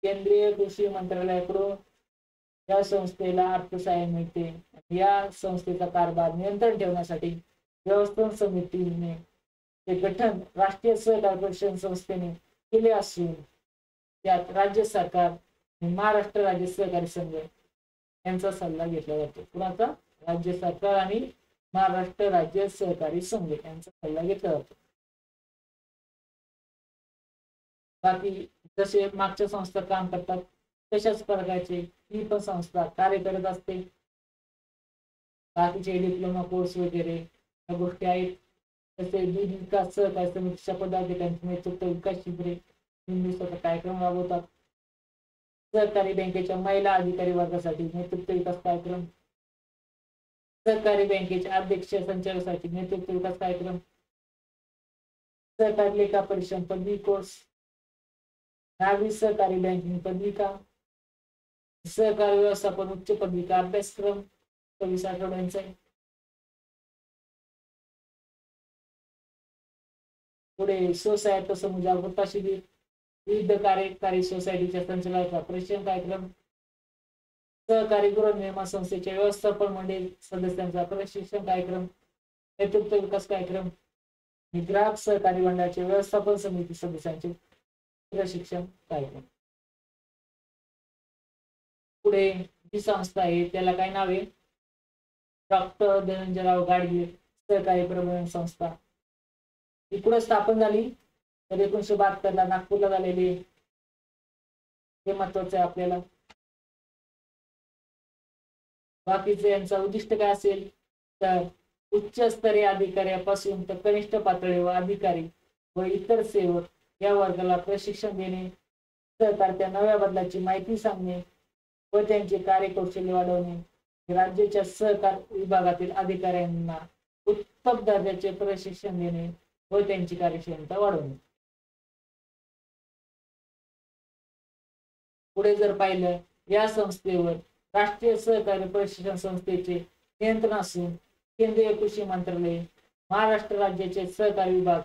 A: केंद्रीय कृषी मंत्रालयाकडून या संस्थेला अर्थसहाय्य मिळते. या संस्थेचा कारभार नियंत्रण ठेवण्यासाठी व्यवस्थापन समितीने ते गठन राष्ट्रीय सहकार प्रशिक्षण संस्थेने केले असून त्यात राज्य सरकार आणि महाराष्ट्र राज्य सहकारी संघ यांचा सल्ला घेतला जातो. कुणाचा? राज्य सरकार आणि महाराष्ट्र राज्य सहकारी संघ यांचा सल्ला घेतला जातो. बाकी जसे मागच्या संस्था काम करतात तशाच प्रकारचे ही पण संस्था कार्य करत असते. बाकीचे डिप्लोमा कोर्स वगैरे या गोष्टी आहेत. तसे दूध विकास सहकारी समितीच्या पदाधिकाऱ्यांचे नेतृत्व विकास शिबिरे 3 दिवसाचा कार्यक्रम राबवतात. सहकारी बँकेच्या महिला अधिकारी वर्गासाठी नेतृत्व विकास कार्यक्रम, सहकारी बँकेच्या अध्यक्ष संचालकासाठी नेतृत्व विकास कार्यक्रम, सहकारी लेखा परीक्षण पदवी कोर्स, नागरी सहकारी बँकिंग पदविका, सहकारी व्यवस्थापन उच्च पदविका अभ्यासक्रम 24 आठवड्यांचा आहे. पुढे स्वसहायता समूह जागरूकता शिबिर, विविध कार्यकारी सोसायटीच्या संचालकाचा प्रशिक्षण कार्यक्रम, सहकारी गृहनिर्माण संस्थेच्या व्यवस्थापन मंडळ सदस्यांचा प्रशिक्षण कार्यक्रम, नेतृत्व विकास कार्यक्रम, ग्राहक सहकारी मंडळाचे व्यवस्थापन समिती सदस्यांचे प्रशिक्षण कार्यक्रम. पुढे जी संस्था आहे त्याला काय नाव आहे? डॉक्टर धनंजयराव गाडगे सहकारी प्रबंधन संस्था. ही कुठे स्थापन झाली? तर 1972 ला नागपूरला झालेली. हे महत्वाचं आहे आपल्याला. बाकीचे यांचा उद्दिष्ट काय असेल तर उच्च स्तरीय अधिकाऱ्यापासून तर कनिष्ठ पातळीवर अधिकारी व इतर सेवक या वर्गाला प्रशिक्षण देणे, सहकार्याच्या नव्या बदलाची माहिती सांगणे व त्यांचे कार्यकौशल्य वाढवणे, राज्याच्या सहकार विभागातील अधिकाऱ्यांना उत्तम दर्जाचे प्रशिक्षण देणे व त्यांची कार्यक्षमता वाढवणे. पुढे जर पाहिलं या संस्थेवर राष्ट्रीय सहकारी प्रशिक्षण संस्थेचे नियंत्रण असून केंद्रीय कृषी मंत्रालय, महाराष्ट्र राज्याचे सहकारी विभाग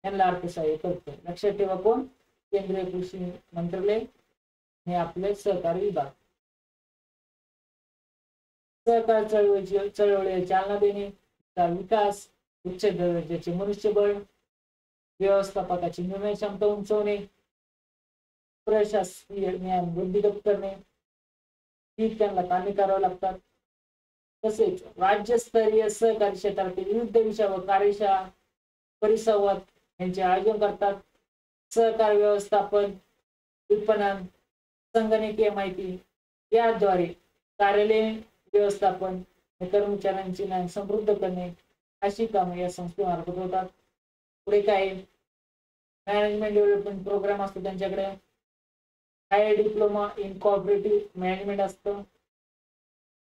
A: यांना अर्थसहाय्य करतो. लक्षात ठेवा कोण? केंद्रीय कृषी मंत्रालय हे आपले सहकारी विभाग. सहकार चळवळीला चालना देणे, विकास, उच्च दर्जाचे मनुष्यबळ, व्यवस्थापकाची निर्णय क्षमता उंचवणे, प्रशासकीय ज्ञान वृद्धिंगत करणे ही त्यांना कामे करावी लागतात. तसेच राज्यस्तरीय सहकारी क्षेत्रातील विविध विषय व कार्यशाळा परिसंवाद यांचे आयोजन करतात. सहकार व्यवस्थापन, विपणन, संगणकीय माहिती याद्वारे कार्यालय व्यवस्थापन कर्मचाऱ्यांचे ज्ञान समृद्ध करणे अशी कामे या संस्थेमार्फत होतात. पुढे काय मॅनेजमेंट डेव्हलपमेंट प्रोग्राम असतो त्यांच्याकडे. Higher diploma in cooperative management असतं.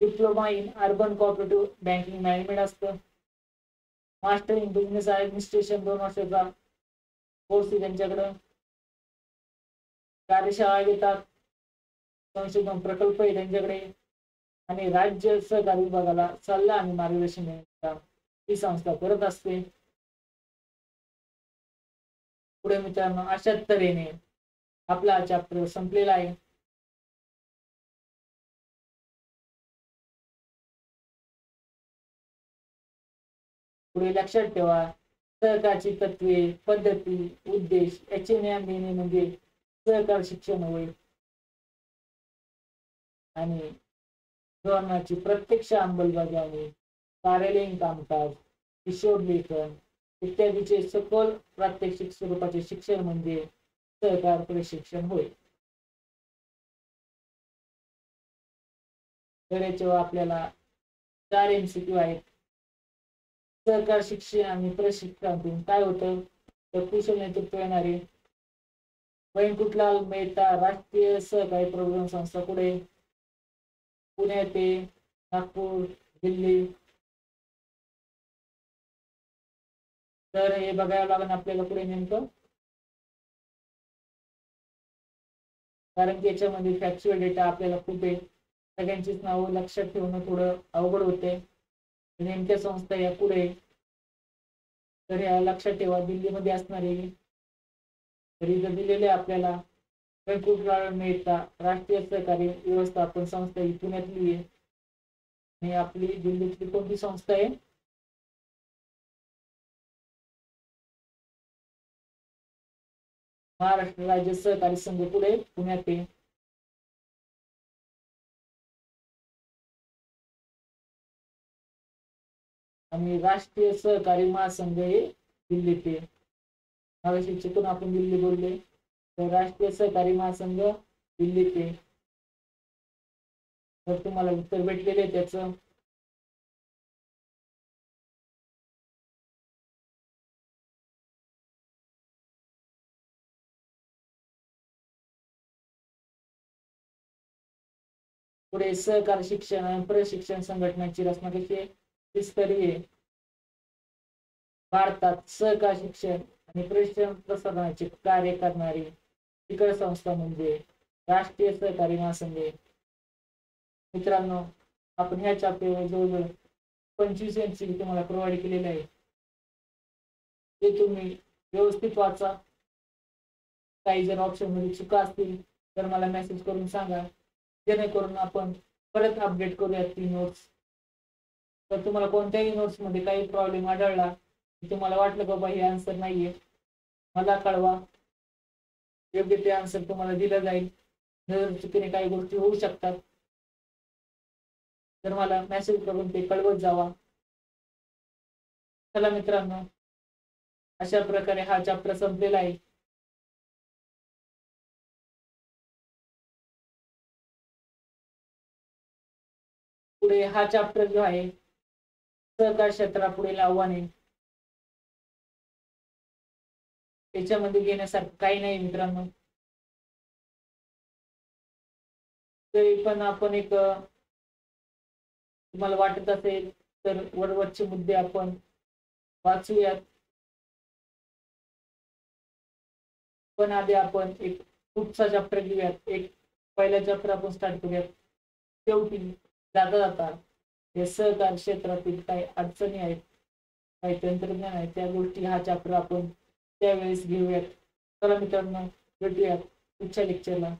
A: Diploma in urban cooperative banking management असतं. मास्टर इन बिझनेस ऍडमिनिस्ट्रेशन 2 वर्षाचा कोर्स त्यांच्याकडे. कार्यशाळा घेतात, संशोधन प्रकल्प आहे त्यांच्याकडे आणि राज्य सहकारी विभागाला सल्ला आणि मार्गदर्शन देण्याचं ही संस्था करत असते. पुढे मित्रांनो अशा तऱ्हेने आपला चॅप्टर संपलेला आहे. पुढे लक्षात ठेवा सहकारची तत्वे, पद्धती, उद्देश याचे ज्ञान देणे म्हणजे सहकार शिक्षण होय आणि धोरणाची प्रत्यक्ष अंमलबजावणी, कार्यालयीन कामकाज, हिशोब लेखन इत्यादीचे सखोल प्रात्यक्षिक स्वरूपाचे शिक्षण म्हणजे सहकार प्रशिक्षण होय. तर याच्यावर आपल्याला 4 MCQ आहेत. सहकार शिक्षण आणि प्रशिक्षणातून काय होतं तर कुशल नेतृत्व येणारे व्यंकुटलाल मेहता राष्ट्रीय सहकारी प्रोग्राम संस्था पुणे, पुणे ते नागपूर, दिल्ली. तर हे बघायला लागेल आपल्याला पुढे नेमकं, कारण की याच्यामध्ये फॅक्च्युअल डेटा आपल्याला खूप आहे. सगळ्यांचीच नावं लक्षात ठेवणं थोडं अवघड होते. नेमक्या संस्था या पुढे तर या लक्षात ठेवा दिल्लीमध्ये असणार आहे. तरी इथं दिलेले आपल्याला व्यंकुटलाल मेहता राष्ट्रीय सहकारी व्यवस्थापन संस्था ही पुण्यातली आहे आणि आपली दिल्लीतली कोणती संस्था आहे महाराष्ट्र राज्य सहकारी संघ पुढे पुण्यात आहे. आणि राष्ट्रीय सहकारी महासंघ हे दिल्लीत आहे. मागाशी चुकून आपण दिल्ली बोलले तर राष्ट्रीय सहकारी महासंघ दिल्लीत आहे. तर तुम्हाला उत्तर भेटलेले आहे त्याचं. पुढे सहकार शिक्षण आणि प्रशिक्षण संघटनाची रचना कशी आहे त्रिस्तरीय. भारतात सहकार शिक्षण आणि प्रशिक्षण प्रसारणाचे कार्य करणारी शिखर संस्था म्हणजे राष्ट्रीय सहकारी महासंघ. मित्रांनो आपण ह्या चॅप्टरवर जवळजवळ 25 MCQ तुम्हाला प्रोव्हाइड केलेले आहे. ते तुम्ही व्यवस्थित वाचा. काही जर ऑप्शन मध्ये चुका असतील तर मला मेसेज करून सांगा, जेणेकरून आपण परत अपडेट करूयात ती नोट्स. तर तुम्हाला कोणत्याही नोट्स मध्ये काही प्रॉब्लेम आढळला, तुम्हाला वाटलं बाबा हे आन्सर नाहीये, मला कळवा. योग्य ते आन्सर तुम्हाला दिलं जाईल. जर चुकीने काही गोष्टी होऊ शकतात तर मला मेसेज करून ते कळवत जावा. चला मित्रांनो अशा प्रकारे हा चॅप्टर संपलेला आहे. पुढे हा चॅप्टर जो आहे सहकार क्षेत्रापुढील आव्हाने, त्याच्यामध्ये घेण्यासारखं काही नाही मित्रांनो. तरी पण आपण एक तुम्हाला वाटत असेल तर वरवरचे मुद्दे आपण वाचूयात. पण आधी आपण एक पुढचा चॅप्टर घेऊयात. एक पहिला चॅप्टर आपण स्टार्ट करूयात. शेवटी जाता जाता हे सहकार क्षेत्रातील काही अडचणी आहेत, काही तंत्रज्ञान आहे, त्या गोष्टी हा चॅप्टर आपण त्यावेळेस घेऊयात. चला मित्रांनो भेटूयात पुढच्या लेक्चरला.